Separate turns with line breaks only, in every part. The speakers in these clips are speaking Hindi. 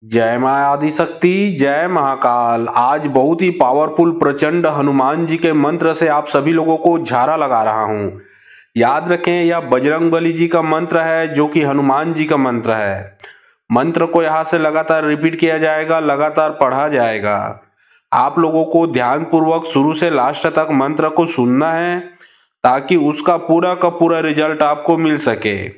जय मां आदिशक्ति, जय महाकाल। आज बहुत ही पावरफुल प्रचंड हनुमान जी के मंत्र से आप सभी लोगों को झारा लगा रहा हूं। याद रखें, यह बजरंगबली जी का मंत्र है जो कि हनुमान जी का मंत्र है। मंत्र को यहाँ से लगातार रिपीट किया जाएगा, लगातार पढ़ा जाएगा। आप लोगों को ध्यान पूर्वक शुरू से लास्ट तक मंत्र को सुनना है ताकि उसका पूरा का पूरा रिजल्ट आपको मिल सके।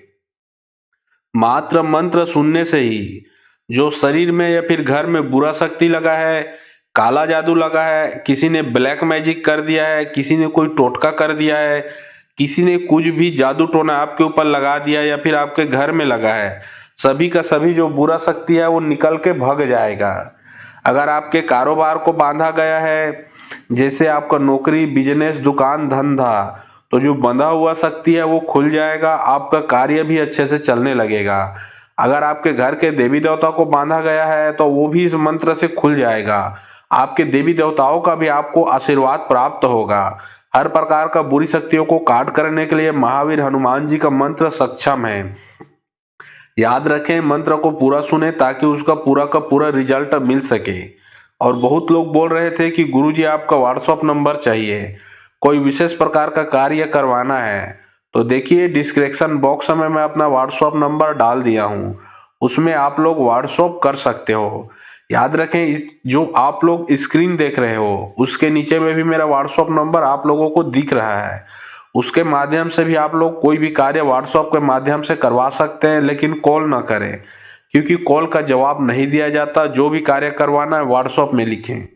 मात्र मंत्र सुनने से ही जो शरीर में या फिर घर में बुरा शक्ति लगा है, काला जादू लगा है, किसी ने ब्लैक मैजिक कर दिया है, किसी ने कोई टोटका कर दिया है, किसी ने कुछ भी जादू टोना आपके ऊपर लगा दिया या फिर आपके घर में लगा है, सभी का सभी जो बुरा शक्ति है वो निकल के भग जाएगा। अगर आपके कारोबार को बांधा गया है, जैसे आपका नौकरी, बिजनेस, दुकान, धंधा, तो जो बंधा हुआ शक्ति है वो खुल जाएगा, आपका कार्य भी अच्छे से चलने लगेगा। अगर आपके घर के देवी देवता को बांधा गया है तो वो भी इस मंत्र से खुल जाएगा। आपके देवी देवताओं का भी आपको आशीर्वाद प्राप्त होगा। हर प्रकार का बुरी शक्तियों को काट करने के लिए महावीर हनुमान जी का मंत्र सक्षम है। याद रखें, मंत्र को पूरा सुने ताकि उसका पूरा का पूरा रिजल्ट मिल सके। और बहुत लोग बोल रहे थे कि गुरुजी आपका व्हाट्सएप नंबर चाहिए, कोई विशेष प्रकार का कार्य करवाना है, तो देखिए डिस्क्रिप्शन बॉक्स में मैं अपना व्हाट्सएप नंबर डाल दिया हूँ, उसमें आप लोग व्हाट्सएप कर सकते हो। याद रखें, इस जो आप लोग स्क्रीन देख रहे हो उसके नीचे में भी मेरा व्हाट्सएप नंबर आप लोगों को दिख रहा है। उसके माध्यम से भी आप लोग कोई भी कार्य व्हाट्सएप के माध्यम से करवा सकते हैं, लेकिन कॉल ना करें क्योंकि कॉल का जवाब नहीं दिया जाता। जो भी कार्य करवाना है व्हाट्सएप में लिखें।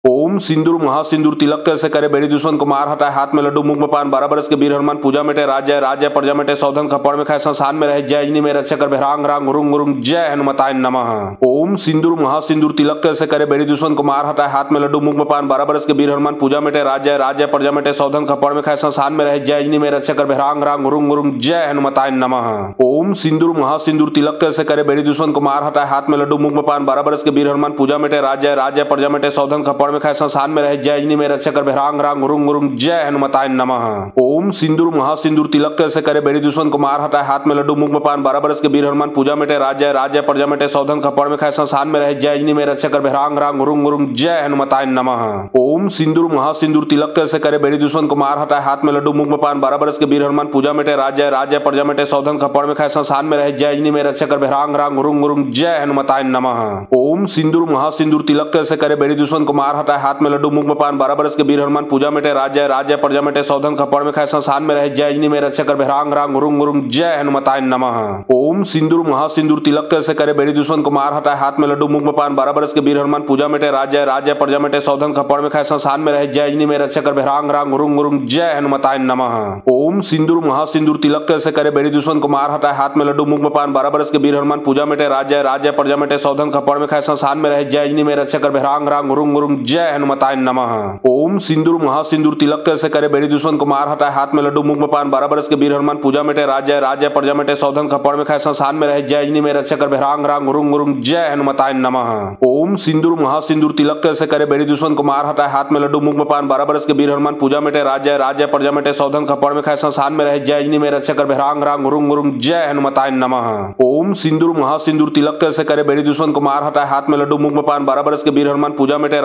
ओम सिंदूर महासिंदूर तिलक तिल से करे बेरी दुश्मन को मार हटाए, हाथ में लड्डू मुख में पान, 12 बरस के वीर हनुमान पूजा मिटे, राज्य राज्य प्रजा मिटे, सौधन खपड़ में खाए, संसान में रहे, जय अजनी में रक्षा कर, भैरांग रांग रुंग रुंग, जय हनुमताय नमः। ओम सिंदूर महासिंदूर तिलक तिल से करे बेरी दुश्मन को मार हटाए, हाथ में लड्डू मुख में पान, 12 बरस के वीर हनुमान पूजा मिटे, राज्य राज्य प्रजा मिटे, सौधन खपड़ में खाए, संसान में रहे, जय अजनी में रक्षा कर, भैरांग रांग रुंग रुंग, जय हनुमताय नमः। ओम सिंदूर महासिंदूर तिलक तिल से करे बेरी दुश्मन को मार हटाए, हाथ में लड्डू मुख में पान, 12 बरस के वीर हनुमान पूजा मिटे, राज्य राज्य प्रजा मिटे, सौधन खपड़ में खाए, संसान में रहे, जय अजनी में रक्षा कर, भैरांग रांग रुंग रुंग, जय हनुमताय नमः। ओम सिंदूर महासिंदूर तिलक तिल से करे बेरी दुश्मन को मार हटाए, हाथ में लड्डू मुख में पान, 12 बरस के वीर हनुमान पूजा मिटे, राज्य राज्य प्रजा मिटे, सौधन खपड़ में खाए, संसान में रहे, जय अजनी में रक्षा कर, भैरांग रांग रुंग रुंग, जय हनुमताय नमः। ओम सिंदूर महासिंदूर तिलक तिल से करे बेरी दुश्मन को मार हटाए, हाथ में लड्डू मुख में पान, 12 बरस के वीर हनुमान पूजा मिटे, राज्य राज्य प्रजा मिटे, सौधन खपड़ में खाए, संसान में रहे, जय अजनी में रक्षा कर, भैरांग रांग रुंग रुंग, जय हनुमताय नमः। ओम सिंदूर महासिंदूर तिलक तिल से करे बेरी दुश्मन को मार हटाए, हाथ में लड्डू मुख में पान, 12 बरस के वीर हनुमान पूजा मिटे, राज्य राज्य प्रजा मिटे, सौधन खपड़ में खाए, संसान में रहे, जय अजनी में रक्षा कर, भैरांग रांग रुंग रुंग, जय हनुमताय नमः। ओम सिंदूर महासिंदूर तिलक तिल से करे बेरी दुश्मन को मार हटाए, हाथ में लड्डू मुख में पान, 12 बरस के वीर हनुमान पूजा मिटे, राज्य राज्य प्रजा मिटे, सौधन खपड़ में खाए, संसान में रहे, जय अजनी में रक्षा कर, भैरांग रांग रुंग रुंग, जय हनुमताय नमः। ओम सिंदूर महासिंदूर तिलक तिल से करे बेरी दुश्मन को मार हटाए, हाथ में लड्डू मुख में पान, 12 बरस के वीर हनुमान पूजा मिटे, राज्य राज्य प्रजा मिटे, सौधन खपड़ में खाए, संसान में रहे, जय अजनी में रक्षा कर, भैरांग रांग रुंग रुंग, जय हनुमताय नमः। ओम सिंदूर महासिंदूर तिलक तिल से करे बेरी दुश्मन को मार हटाए, हाथ में लड्डू मुख में पान, 12 बरस के वीर हनुमान पूजा मिटे, राज्य राज्य प्रजा मिटे, सौधन खपड़ में खाए, संसान में रहे, जय अजनी में रक्षा कर, भैरांग रांग रुंग रुंग, जय हनुमताय नमः। ओम सिंदूर महासिंदूर तिलक तिल से करे बेरी दुश्मन को मार हटाए, हाथ में लड्डू मुख में पान, 12 बरस के वीर हनुमान पूजा मिटे, राज्य राज्य प्रजा मिटे, सौधन खपड़ में खाए, संसान में रहे, जय अजनी में रक्षा कर, भैरांग रांग रुंग रुंग, जय हनुमताय नमः। ओम सिंदूर महासिंदूर तिलक तिल से करे बेरी दुश्मन को मार हटाए, हाथ में लड्डू मुख में पान, 12 बरस के वीर हनुमान पूजा मिटे, राज्य राज्य प्रजा मिटे, सौधन खपड़ में खाए, संसान में रहे, जय अजनी में रक्षा कर, भैरांग रांग रुंग रुंग, जय हनुमताय नमः। ओम सिंदूर महासिंदूर तिलक तिल से करे बेरी दुश्मन को मार हटाए, हाथ में लड्डू मुख में पान, 12 बरस के वीर हनुमान पूजा मिटे,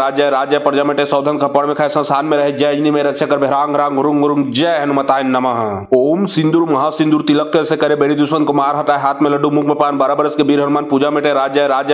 राज्य राज्य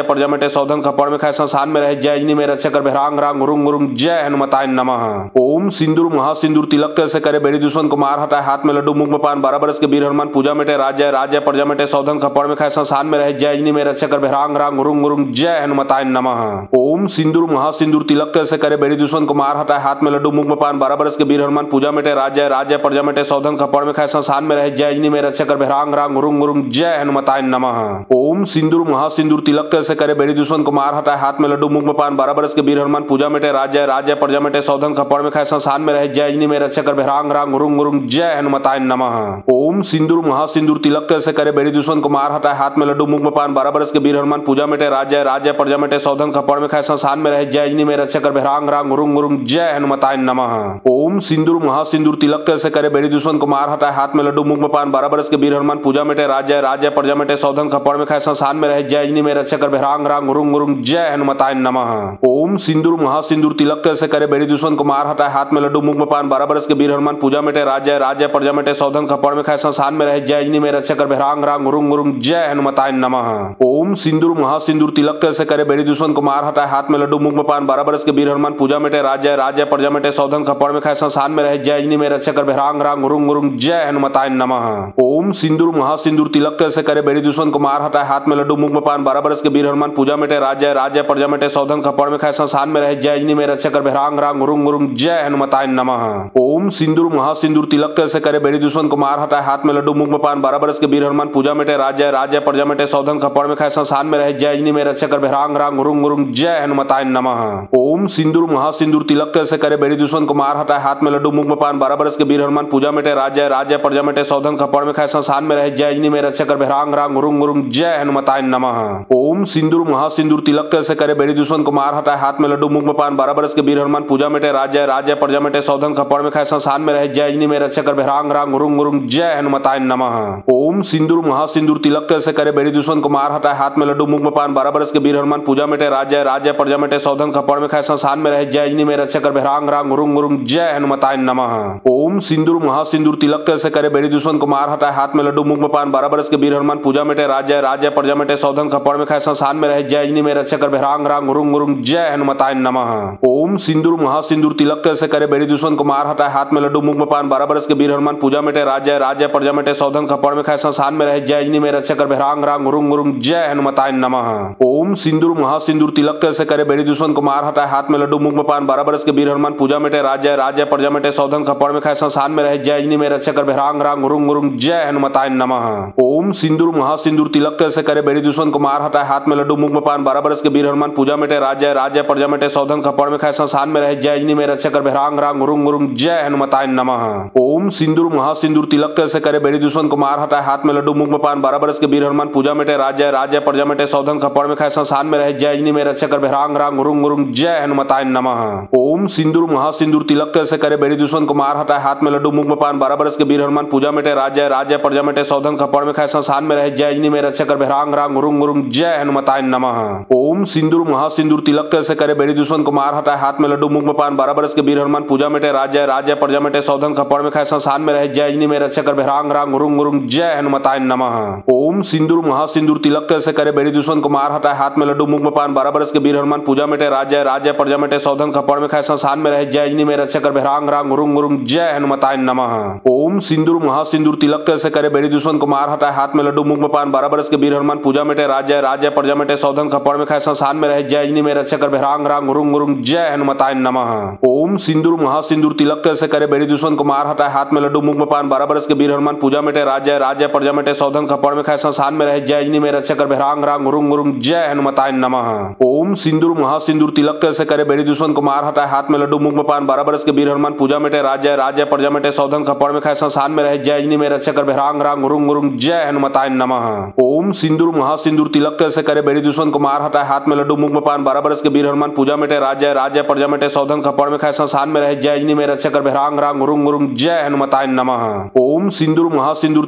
प्रजा मिटे, सौधन खपड़ में खाए, संसान में रहे, जय अजनी में रक्षा कर, भैरांग रांग रुंग रुंग, जय हनुमताय नमः। ओम सिंदूर महासिंदूर तिलक तिल से करे बेरी दुश्मन को मार हटाए, हाथ में लड्डू मुख में पान, 12 बरस के वीर हनुमान पूजा मिटे, राज्य राज्य प्रजा मिटे, सौधन खपड़ में खाए, संसान में रहे, जय अजनी में रक्षा कर, भैरांग रांग रुंग रुंग, जय हनुमताय नमः। ओम सिंदूर महासिंदूर तिलक तिल से करे बेरी दुश्मन को मार हटाए, हाथ में लड्डू मुख में पान, 12 बरस के वीर हनुमान पूजा मिटे, राज्य राज्य प्रजा मिटे, सौधन खपड़ में खाए, संसान में रहे, जय अजनी में रक्षा कर, भैरांग रांग रुंग रुंग, जय हनुमताय नमः। ओम सिंदूर महासिंदूर तिलक तिल से करे बेरी दुश्मन को मार हटाए, हाथ में लड्डू मुख में पान, 12 बरस के वीर हनुमान पूजा मिटे, राज्य राज्य प्रजा मिटे, सौधन खपड़ में खाए, संसान में रहे, जय अजनी में रक्षा कर, भैरांग रांग रुंग रुंग, जय हनुमताय नमः। ओम सिंदूर महासिंदूर तिलक तिल से करे बेरी दुश्मन को मार हटाए, हाथ में लड्डू मुख में पान, 12 बरस के वीर हनुमान पूजा मिटे, राज्य राज्य प्रजा मिटे, सौधन खपड़ में खाए, संसान में रहे, जय अजनी में रक्षा रक्षकर भैरांग रांग रुंग रुंग जय हनुमताय नमः। ओम सिंदूर महासिंदूर तिलक तिल से करे बेरी दुश्मन को मार हटाए हाथ में लड्डू मुख में पान 12 बरस के वीर हनुमान पूजा मिटे राज्य राज्य प्रजा मिटे सौधन खपड़ में खाए संसान में रहे जय जिनी में रक्षकर भैरांग रांग रुंग रुंग जय हनुमताय नमः। ओम सिंदूर महासिंदूर तिलक तिल से करे बेरी दुश्मन को मार हटाए हाथ में लड्डू मुख में पान 12 बरस के वीर हनुमान पूजा मिटे राज्य राज्य प्रजा मिटे सौधन खपड़ में खाए संसान में रहे जय जिनी में रक्षकर भैरांग रांग रुंग रुंग जय हनुमताय नमः। ओम सिंदूर महासिंदूर तिलक तिल से करे बेरी दुश्मन को मार हटाए हाथ में लड्डू मुख में पान 12 बरस के वीर हनुमान पूजा मिटे राज्य राज्य प्रजा मिटे सौधन खपड़ में खाए संसान में रहे जय जिनी में रक्षकर भैरांग रांग रुंग रुंग जय हनुमताय नमः। ओम सिंदूर महासिंदूर तिलक तिल से करे बेरी दुश्मन को मार हटाए हाथ में लड्डू मुख में पान 12 बरस के वीर हनुमान पूजा मिटे राज्य राज्य प्रजा मिटे सौधन खपड़ में खाए संसान में रहे जय जिनी में रक्षकर भैरांग रांग रुंग रुंग जय हनुमताय नमः। ओम सिंदूर महासिंदूर तिलक तिल से करे बेरी दुश्मन को मार हटाए हाथ में लड्डू मुख में पान 12 बरस के वीर हनुमान पूजा मिटे राज्य राज्य प्रजा मिटे सौधन खपड़ में खाए संसान में रहे जय जिनी में रक्षकर भैरांग रांग रुंग रुंग जय हनुमताय नमः। ओम सिंदूर महासिंदूर तिलक तिल से करे बेरी दुश्मन को मार हटाए हाथ में लड्डू मुख में पान 12 बरस के वीर हनुमान पूजा मिटे राज्य राज्य प्रजा मिटे सौधन खपड़ में खाए संसान में रहे जय जिनी में रक्षकर भैरांग रांग रुंग रुंग जय हनुमताय नमः। ओम सिंदूर महासिंदूर तिलक तिल से करे बेरी दुश्मन को मार हटाए हाथ में लड्डू मुख में पान 12 बरस के वीर हनुमान पूजा मिटे राज्य राज्य प्रजा मिटे सौधन खपड़ में खाए संसान में रहे जय जिनी में रक्षकर भैरांग रांग रुंग रुंग जय हनुमताय नमः। ओम सिंदूर महासिंदूर तिलक तिल से करे बेरी दुश्मन को मार हटाए हाथ में लड्डू मुख में पान 12 बरस के वीर हनुमान पूजा मिटे राज्य राज्य प्रजा मिटे सौधन खपड़ में खाए संसान में रहे जय जिनी में रक्षकर भैरांग रांग रुंग रुंग जय हनुमताय नमः। ओम सिंदूर महासिंदूर तिलक तिल से करे बेरी दुश्मन को मार हटाए हाथ में लड्डू मुख में पान 12 बरस के वीर हनुमान पूजा मिटे राज्य राज्य प्रजा मिटे सौधन खपड़ में खाए संसान में रहे जय जिनी में रक्षकर भैरांग रांग रुंग रुंग जय हनुमताय नमः। ओम सिंदूर महासिंदूर तिलक तिल से करे बेरी दुश्मन को मार हटाए हाथ में लड्डू मुख में पान 12 बरस के वीर हनुमान पूजा मिटे राज्य राज्य प्रजा मिटे सौधन खपड़ में खाए संसान में रहे जय जिनी में रक्षकर भैरांग रांग रुंग रुंग जय हनुमताय नमः। ओम सिंदूर महासिंदूर तिलक तिल से करे बेरी दुश्मन को मार हटाए हाथ में लड्डू मुख में पान 12 बरस के वीर हनुमान पूजा मिटे राज्य राज्य प्रजा मिटे सौधन खपड़ में खाए संसान में रहे जय जिनी में रक्षकर भैरांग रांग रुंग रुंग जय हनुमताय नमः। ओम सिंदूर महासिंदूर तिलक तिल से करे बेरी दुश्मन को मार हटाए हाथ में लड्डू मुख में पान 12 बरस के वीर हनुमान पूजा मिटे राज्य राज्य प्रजा मिटे सौधन खपड़ में खाए संसान में रहे जय जिनी में रक्षकर भैरांग रांग रुंग रुंग जय हनुमताय नमः। ओम सिंदूर महासिंदूर तिलक तिल से करे बेरी दुश्मन को मार हटाए हाथ में लड्डू मुख में पान 12 बरस के वीर हनुमान पूजा मिटे राज्य राज्य प्रजा मिटे सौधन खपड़ में खाए संसान में रहे जय जिनी में रक्षकर भैरांग रांग रुंग रुंग जय हनुमताय नमः। ओम सिंदूर महासिंदूर तिलक तिल से करे बेरी दुश्मन को मार हटाए हाथ में लड्डू मुख में पान 12 बरस के वीर हनुमान पूजा मिटे राज्य राज्य प्रजा मिटे सौधन खपड़ में खाए संसान में रहे जय जिनी में रक्षकर भैरांग रांग रुंग रुंग जय हनुमताय नमः। ओम सिंदूर महासिंदूर तिलक तिल से करे बेरी दुश्मन को मार हटाए हाथ में लड्डू मुख में पान 12 बरस के वीर हनुमान पूजा मिटे राज्य राज्य प्रजा मिटे सौधन खपड़ में खाए संसान में रहे जय जिनी में रक्षकर भैरांग रांग रुंग रुंग जय हनुमताय नमः। ओम सिंदूर महासिंदूर तिलक तिल से करे बेरी दुश्मन को मार हटाए हाथ में लड्डू मुख में पान 12 बरस के वीर हनुमान पूजा मिटे राज्य राज्य प्रजा मिटे सौधन खपड़ में खाए संसान में रहे जय जिनी में रक्षकर भैरांग रांग रुंग रुंग जय हनुमताय नमः। ओम सिंदूर महासिंदूर तिलक तिल से करे बेरी दुश्मन को मार हटाए हाथ में लड्डू मुख में पान 12 बरस के वीर हनुमान पूजा मिटे राज्य राज्य प्रजा मिटे सौधन खपड़ में खाए संसान में रहे जय जिनी में रक्षकर भैरांग रांग रुंग रुंग जय हनुमताय नमः। ओम सिंदूर महासिंदूर तिलक तिल से करे बेरी दुश्मन को मार हटाए हाथ में लड्डू मुख में पान 12 बरस के वीर हनुमान पूजा मिटे राज्य राज्य प्रजा मिटे सौधन खपड़ में खाए संसान में रहे जय जिनी में रक्षकर भैरांग रांग रुंग रुंग जय हनुमताय नमः। ओम सिंदूर महासिंदूर तिलक तिल से करे बेरी दुश्मन को मार हटाए हाथ में लड्डू मुख में पान 12 बरस के वीर हनुमान पूजा मिटे राज्य राज्य प्रजा मिटे सौधन खपड़ में खाए संसान में रहे जय जिनी में रक्षकर भैरांग रांग रुंग रुंग जय हनुमताय नमः। ओम सिंदूर महासिंदूर तिलक तिल से करे बेरी दुश्मन को मार हटाए हाथ में लड्डू मुख में पान 12 बरस के वीर हनुमान पूजा मिटे राज्य राज्य प्रजा मिटे सौधन खपड़ में खाए संसान में रहे जय जिनी में रक्षकर भैरांग रांग रुंग रुंग जय हनुमताय नमः। ओम सिंदूर महासिंदूर तिलक तिल से करे बेरी दुश्मन को मार हटाए हाथ में लड्डू मुख में पान 12 बरस के वीर हनुमान पूजा मिटे राज्य राज्य प्रजा मिटे सौधन खपड़ में खाए संसान में रहे जय जिनी में रक्षकर भैरांग रांग रुंग रुंग जय हनुमताय नमः। ओम सिंदूर महासिंदूर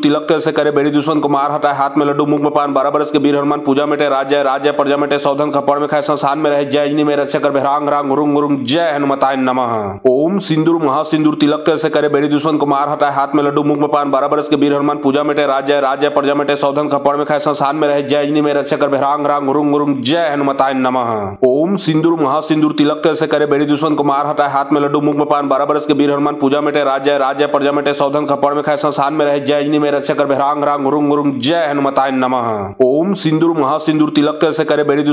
तिलक तिल से करे बेरी दुश्मन को मार हटाए हाथ में लड्डू मुख में पान 12 बरस के वीर हनुमान पूजा मिटे राज्य राज्य प्रजा मिटे सौधन खपड़ में खाए संसान में रहे जय जिनी में रक्षकर भैरांग रांग रुंग रुंग जय हनुमताय नमः। ओम सिंदूर महासिंदूर तिलक तिल से करे बेरी दुश्मन को मार हटाए हाथ में लड्डू मुख में पान 12 बरस के वीर हनुमान पूजा मिटे राज्य राज्य प्रजा मिटे सौधन खपड़ में खाए संसान में रहे जय जिनी में रक्षकर भैरांग रांग रुंग रुंग जय हनुमताय नमः। ओम सिंदूर महासिंदूर तिलक तिल से करे बेरी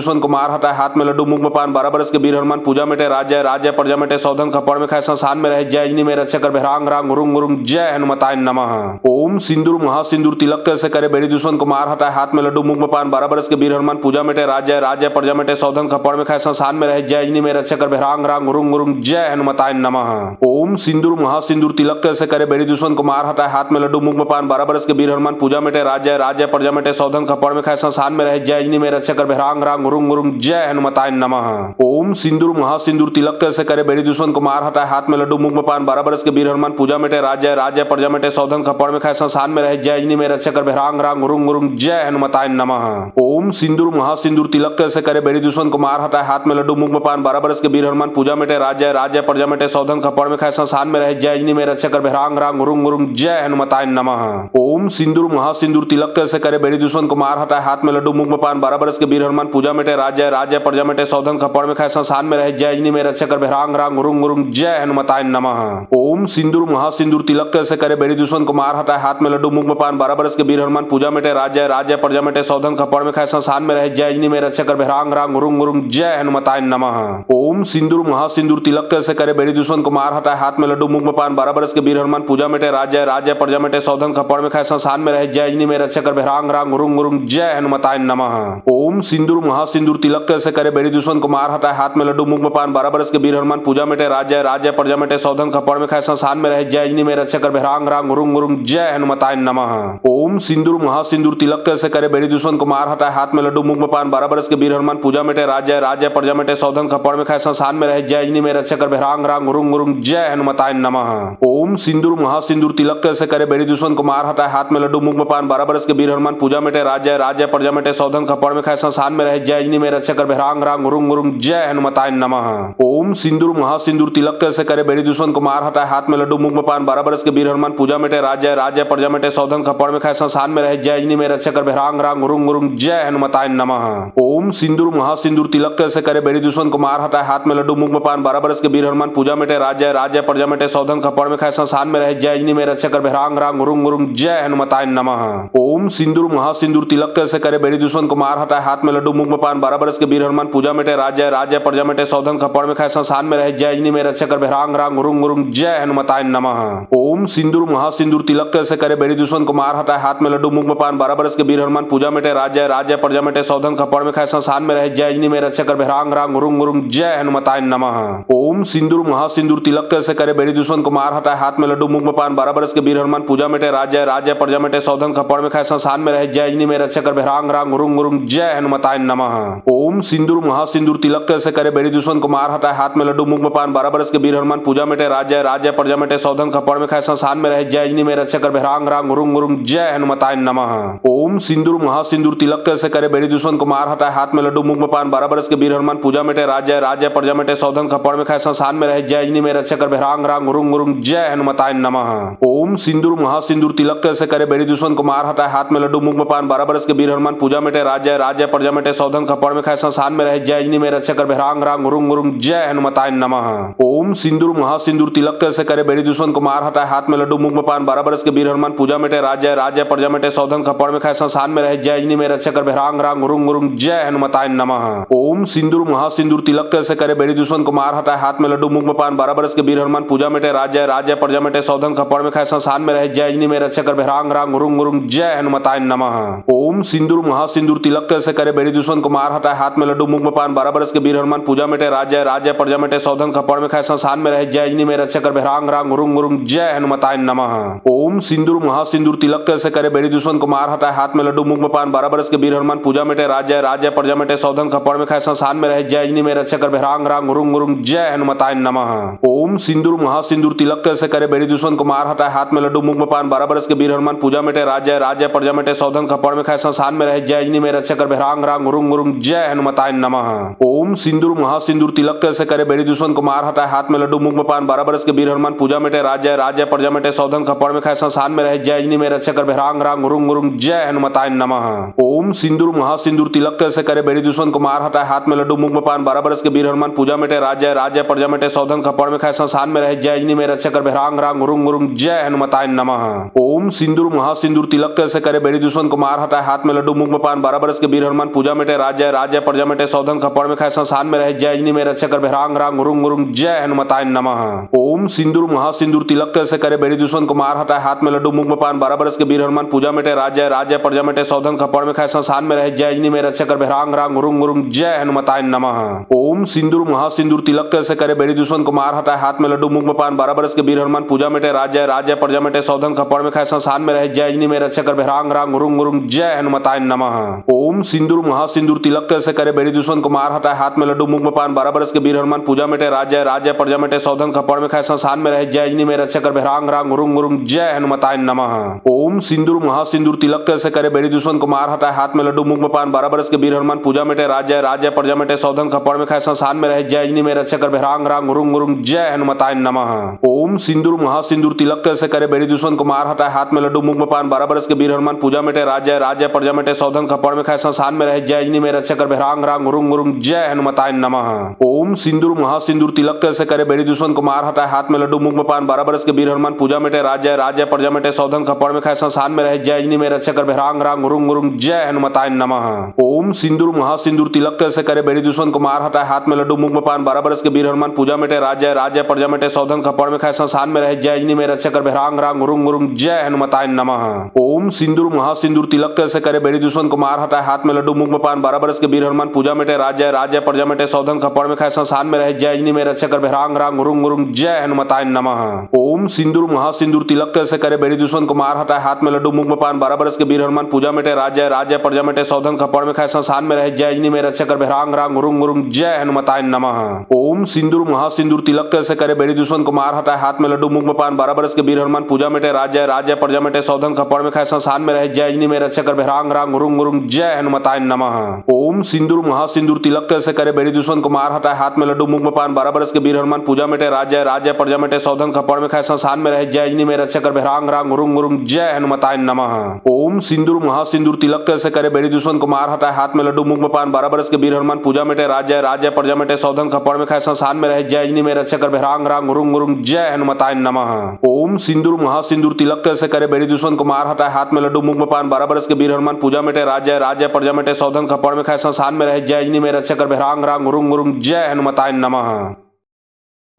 दुश्मन को मार हटाए हाथ में लड्डू मुख में पान 12 बरस के वीर हनुमान पूजा मिटे राज्य राज्य प्रजा मिटे सौधन खपड़ में खाए संसान में रहे जय जिनी में रक्षकर भैरांग रांग रुंग रुंग जय हनुमताय नमः। ओम सिंदूर महासिंदूर तिलक तिल से करे बेरी दुश्मन को मार हटाए हाथ में लड्डू मुख में पान 12 बरस के वीर हनुमान पूजा मिटे राज्य राज्य प्रजा मिटे सौधन खपड़ में खाए संसान में रहे जय जिनी में रक्षकर भैरांग रांग रुंग रुंग जय हनुमताय नमः। ओम सिंदूर महासिंदूर तिलक तिल से करे बेरी दुश्मन को मार हटाए हाथ में लड्डू मुख में पान 12 बरस के वीर हनुमान पूजा मिटे राज्य राज्य प्रजा मिटे सौधन खपड़ में खाए संसान में रहे जय जिनी में रक्षकर भैरांग रांग रुंग रुंग जय हनुमताय नमः। ओम सिंदूर महासिंदूर तिलक तिल से करे बेरी दुश्मन को मार हटाए हाथ में लड्डू मुंह में पान 12 बरस के वीर हनुमान पूजा मिटे राज्य राज्य प्रजा मिटे सौधन खपड़ में खाए संसान में रहे जय अजनी में रक्षा कर भैरांग रांग गुरुंग गुरुंग जय हनुमताय नमः। ओम सिंदूर महासिंदूर तिलक तिल से करे बेरी दुश्मन को मार हटाए हाथ में लड्डू मुंह में पान 12 बरस के वीर हनुमान पूजा मिटे राज्य राज्य प्रजा मिटे सौधन खपड़ में खाए संसान में रहे जय अजनी में रक्षा कर भैरांग रांग गुरुंग गुरुंग जय हनुमताय नमः। ओम सिंदूर महासिंदूर तिलक तिल से करे बेरी दुश्मन को मार हटाए हाथ में लड्डू मुंह में पान 12 बरस के वीर हनुमान पूजा मिटे राज्य राज्य प्रजा मिटे सौधन खपड़ में खाए संसान में रहे जय अजनी में रक्षा कर भैरांग रांग गुरुंग गुरुंग जय हनुमताय नमः। ओम सिंदूर महासिंदूर तिलक तिल से करे बेरी दुश्मन को मार हटाए हाथ में लड्डू मुंह में पान 12 बरस के वीर हनुमान पूजा मिटे राज्य राज्य प्रजा मिटे सौधन खपड़ में खाए संसान में रहे जय अजनी में रक्षा कर भैरांग रांग गुरुंग गुरुंग जय हनुमताय नमः। ओम सिंदूर महासिंदूर तिलक तिल से करे बेरी दुश्मन को मार हटाए हाथ में लड्डू मुंह में पान 12 बरस के वीर हनुमान पूजा मिटे राज्य राज्य प्रजा मिटे सौधन खपड़ में खाए संसान में रहे जय अजनी में रक्षा कर भैरांग रांग गुरुंग गुरुंग जय हनुमताय नमः। ओम सिंदूर महासिंदूर तिलक तिल से करे बेरी दुश्मन को मार हटाए हाथ में लड्डू मुंह में पान 12 बरस के वीर हनुमान पूजा मिटे राज्य राज्य प्रजा मिटे सौधन खपड़ में खाए संसान में रहे जय अजनी में रक्षा कर भैरांग रांग गुरुंग गुरुंग जय हनुमताय नमः। ओम सिंदूर महासिंदूर तिलक तिल से करे बेरी दुश्मन को मार हटाए हाथ में लड्डू मुंह में पान 12 बरस के वीर हनुमान पूजा मिटे राज्य राज्य प्रजा मिटे सौधन खपड़ में खाए संसान में रहे जय अजनी में रक्षा कर भैरांग रांग गुरुंग गुरुंग जय हनुमताय नमः। ओम सिंदूर महासिंदूर तिलक तिल से करे बेरी दुश्मन को मार हटाए हाथ में लड्डू मुंह में पान 12 बरस के वीर हनुमान पूजा मिटे राज्य राज्य प्रजा मिटे सौधन खपड़ में खाए संसान में रहे जय अजनी में रक्षा कर भैरांग रांग गुरुंग गुरुंग जय हनुमताय नमः। ओम सिंदूर महासिंदूर तिलक तिल से करे बेरी दुश्मन को मार हटाए हाथ में लड्डू मुंह में पान 12 बरस के वीर हनुमान पूजा मिटे राज्य राज्य प्रजा मिटे सौधन खपड़ में खाए संसान में रहे जय अजनी में रक्षा कर भैरांग रांग गुरुंग गुरुंग जय हनुमताय नमः। ओम सिंदूर महासिंदूर तिलक तिल से करे बेरी दुश्मन को मार हटाए हाथ में लड्डू मुंह में पान 12 बरस के वीर हनुमान पूजा मिटे राज्य राज्य प्रजा मिटे सौधन खपड़ में खाए संसान में रहे जय अजनी में रक्षा कर भैरांग रांग गुरुंग गुरुंग जय हनुमताय नमः। ओम सिंदूर महासिंदूर तिलक तिल से करे बेरी दुश्मन को मार हटाए हाथ में लड्डू मुंह में पान 12 बरस के वीर हनुमान पूजा मिटे राज्य राज्य प्रजा मिटे सौधन खपड़ में खाए संसान में रहे जय अजनी में रक्षा कर भैरांग रांग गुरुंग गुरुंग जय हनुमताय नमः। ओम सिंदूर महासिंदूर तिलक तिल से करे बेरी दुश्मन को मार हटाए हाथ में लड्डू मुंह में पान 12 बरस के वीर हनुमान पूजा मिटे राज्य राज्य प्रजा मिटे सौधन खपड़ में खाए संसान में रहे जय अजनी में रक्षा कर भैरांग रांग गुरुंग गुरुंग जय हनुमताय नमः। ओम सिंदूर महासिंदूर तिलक तिल से करे बेरी दुश्मन को मार हटाए हाथ में लड्डू मुंह में पान 12 बरस के वीर हनुमान पूजा मिटे राज्य राज्य प्रजा मिटे सौधन खपड़ में खाए संसान में रहे जय अजनी में रक्षा कर भैरांग रांग गुरुंग गुरुंग जय हनुमताय नमः। ओम सिंदूर महासिंदूर तिलक तिल से करे बेरी दुश्मन को मार हटाए हाथ में लड्डू मुंह में पान 12 बरस के वीर हनुमान पूजा मिटे राज्य राज्य प्रजा मिटे सौधन खपड़ में खाए संसान में रहे जय अजनी में रक्षा कर भैरांग रांग गुरुंग गुरुंग जय हनुमताय नमः। ओम सिंदूर महासिंदूर तिलक तिल से करे बेरी दुश्मन को मार हटाए हाथ में लड्डू मुंह में पान 12 बरस के वीर हनुमान पूजा मिटे राज्य राज्य प्रजा मिटे सौधन खपड़ में खाए संसान में रहे जय अजनी में रक्षा कर भैरांग रांग गुरुंग गुरुंग जय हनुमताय नमः। ओम सिंदूर महासिंदूर तिलक तिल से करे बेरी दुश्मन को मार हटाए हाथ में लड्डू मुंह में पान 12 बरस के वीर हनुमान पूजा मिटे राज्य राज्य प्रजा मिटे सौधन खपड़ में खाए संसान में रहे जय अजनी में रक्षा कर भैरांग रांग गुरुंग गुरुंग जय हनुमताय नमः। ओम सिंदूर महासिंदूर तिलक तिल से करे बेरी दुश्मन को मार हटाए हाथ में लड्डू मुंह में पान 12 बरस के वीर हनुमान पूजा मिटे राज्य राज्य प्रजा मिटे सौधन खपड़ में खाए संसान में रहे जय अजनी में रक्षा कर भैरांग रांग गुरुंग गुरुंग जय हनुमताय नमः। ओम सिंदूर महासिंदूर तिलक तिल से करे बेरी दुश्मन को मार हटाए हाथ में लड्डू मुंह में पान 12 बरस के वीर हनुमान पूजा मिटे राज्य राज्य प्रजा मिटे सौधन खपड़ में खाए संसान में रहे जय अजनी में रक्षा कर भैरांग रांग गुरुंग गुरुंग जय हनुमताय नमः। ओम सिंदूर महासिंदूर तिलक तिल से करे बेरी दुश्मन को मार हटाए हाथ में लड्डू मुंह में पान 12 बरस के वीर हनुमान पूजा मिटे राज्य राज्य प्रजा मिटे सौधन खपड़ में खाए संसान में रहे जय अजनी में रक्षा कर भैरांग रांग गुरुंग गुरुंग जय हनुमताय नमः। ओम सिंदूर महासिंदूर तिलक तिल से करे बेरी दुश्मन को मार हटाए हाथ में लड्डू मुंह में पान 12 बरस के वीर हनुमान पूजा मिटे राज्य राज्य प्रजा मिटे सौधन खपड़ में खाए संसान में रहे जय अजनी में रक्षा कर भैरांग रांग गुरुंग गुरुंग जय हनुमताय नमः। ओम सिंदूर महासिंदूर तिलक तिल से करे बेरी दुश्मन को मार हटाए हाथ में लड्डू मुंह में पान 12 बरस के वीर हनुमान पूजा मिटे राज्य राज्य प्रजा मिटे सौधन खपड़ में खाए संसान में रहे जय अजनी में रक्षा कर भैरांग रांग गुरुंग गुरुंग जय हनुमताय नमः। ओम सिंदूर महासिंदूर तिलक तिल से करे बेरी दुश्मन को मार हटाए हाथ में लड्डू मुंह में पान 12 बरस के वीर हनुमान पूजा मिटे राज्य राज्य प्रजा मिटे सौधन खपड़ में खाए संसान में रहे जय अजनी में रक्षा कर भैरांग रांग गुरुंग गुरुंग जय हनुमताय नमः। ओम सिंदूर महासिंदूर तिलक तिल से करे बेरी दुश्मन को मार हटाए हाथ में लड्डू मुंह में पान 12 बरस के वीर हनुमान पूजा मिटे राज्य राज्य प्रजा मिटे सौधन खपड़ में खाए संसान में रहे जय अजनी में रक्षा कर भैरांग रांग गुरुंग गुरुंग जय हनुमताय नमः। ओम सिंदूर महासिंदूर तिलक तिल से करे बेरी दुश्मन को मार हटाए हाथ में लड्डू मुंह में पान 12 बरस के वीर हनुमान पूजा मिटे राज्य राज्य प्रजा मिटे सौधन खपड़ में खाए संसान में रहे जय अजनी में रक्षा कर भैरांग रांग गुरुंग गुरुंग जय हनुमताय नमः। ओम सिंदूर महासिंदूर तिलक तिल से करे बेरी दुश्मन को मार हटाए हाथ में लड्डू मुंह में पान 12 बरस के वीर हनुमान पूजा मिटे राज्य राज्य प्रजा मिटे सौधन खपड़ में खाए संसान में रहे जय अजनी में रक्षा कर भैरांग रांग गुरुंग गुरुंग जय हनुमताय नमः। ओम सिंदूर महासिंदूर तिलक तिल से करे बेरी दुश्मन को मार हटाए हाथ में लड्डू मुंह में पान 12 बरस के वीर हनुमान पूजा मिटे राज्य राज्य प्रजा मिटे सौधन खपड़ में खाए संसान में रहे जय अजनी में रक्षा कर भैरांग रांग गुरुंग गुरुंग जय हनुमताय नमः। ओम सिंदूर महासिंदूर तिलक तिल से करे बेरी दुश्मन को मार हटाए हाथ में लड्डू मुख पान 12 बरस के वीर हनुमान पूजा में राज्य राज्य प्रजा में सौधन खपड़ में खाए संसान में रहे जय अजनी में रक्षा कर भैरांग रांग गुरुंग गुरुंग जय हनुमताय नमः। ओम सिंदूर महासिंदूर तिलक तेल से करे बेरी दुश्मन को मार हटाए हाथ में लड्डू मुख में पान 12 बरस के वीर हनुमान पूजा में राज्य राज्य प्रजा में सौधन खपड़ में खाए संसान में रहे जय अजनी में रक्षा कर भैरांग रांग गुरुंग गुरुंग जय हनुमताय नमः। ओम सिंदूर महासिंदूर तिलक तेल से करे बेरी दुश्मन को मार हटाए हाथ में लड्डू मुख में पान 12 बरस के वीर हनुमान पूजा में राज्य राज्य प्रजा में सौधन खपड़ में खाए संसान में रहे जय अजनी में रक्षा कर भैरांग रांग गुरुंग गुरुंग जय हनुमताय नमः। ओम सिंदूर महासिंदूर तिलक तेल से करे बेरी दुश्मन को मार हटाए हाथ में लड्डू मुख में पान 12 बरस के वीर हनुमान पूजा में राज्य राज्य प्रजा में सौधन खपड़ में खाए संसान में रहे जय अजनी में रक्षा कर भैरांग रांग गुरुंग गुरुंग जय हनुमताय नमः। ओम सिंदूर महासिंदूर तिलक तेल से करे बेरी दुश्मन को मार हटाए हाथ में लड्डू मुख में पान 12 बरस के वीर हनुमान पूजा में राज्य राज्य प्रजा में सौधन खपड़ में खाए संसान में रहे जय अजनी में रक्षा कर भैरांग रांग गुरुंग गुरुंग जय हनुमताय नमः। ओम सिंदूर महासिंदूर तिलक तेल से करे बेरी दुश्मन को मार हटाए हाथ में लड्डू मुख में पान 12 बरस के वीर हनुमान पूजा में राज्य राज्य प्रजा में सौधन खपड़ में खाए संसान में रहे जय अजनी में रक्षा कर भैरांग रांग गुरुंग गुरुंग जय हनुमताय नमः। ओम सिंदूर महासिंदूर तिलक तेल से करे बेरी दुश्मन को मार हटाए हाथ में लड्डू मुख में पान 12 बरस के वीर हनुमान पूजा में राज्य राज्य प्रजा में सौधन खपड़ में खाए संसान में रहे जय अजनी में रक्षा कर भैरांग रांग गुरुंग गुरुंग जय हनुमताय नमः। ओम सिंदूर महासिंदूर तिलक तेल से करे बेरी दुश्मन को मार हटाए हाथ में लड्डू मुख में पान 12 बरस के वीर हनुमान पूजा में राज्य राज्य प्रजा में सौधन खपड़ में खाए संसान में रहे जय अजनी में रक्षा कर भैरांग रांग गुरुंग गुरुंग जय हनुमताय नमः। ओम सिंदूर महासिंदूर तिलक तेल से करे बेरी दुश्मन को मार हटाए हाथ में लड्डू मुख में पान 12 बरस के वीर हनुमान पूजा में राज्य राज्य प्रजा में सौधन खपड़ में खाए संसान में रहे जय अजनी में रक्षा कर भैरांग रांग गुरुंग गुरुंग जय हनुमताय नमः। ओम सिंदूर महासिंदूर तिलक तेल से करे बेरी दुश्मन को मार हटाए हाथ में लड्डू मुख में पान 12 बरस के वीर हनुमान पूजा में राज्य राज्य प्रजा में सौधन खपड़ में खाए संसान में रहे जय अजनी में रक्षा कर भैरांग रांग गुरुंग गुरुंग जय हनुमताय नमः। ओम सिंदूर महासिंदूर तिलक तेल से करे बेरी दुश्मन को मार हटाए हाथ में लड्डू मुख में पान 12 बरस के वीर हनुमान पूजा में राज्य राज्य प्रजा में सौधन खपड़ में खाए संसान में रहे जय अजनी में रक्षा कर भैरांग रांग गुरुंग गुरुंग जय हनुमताय नमः।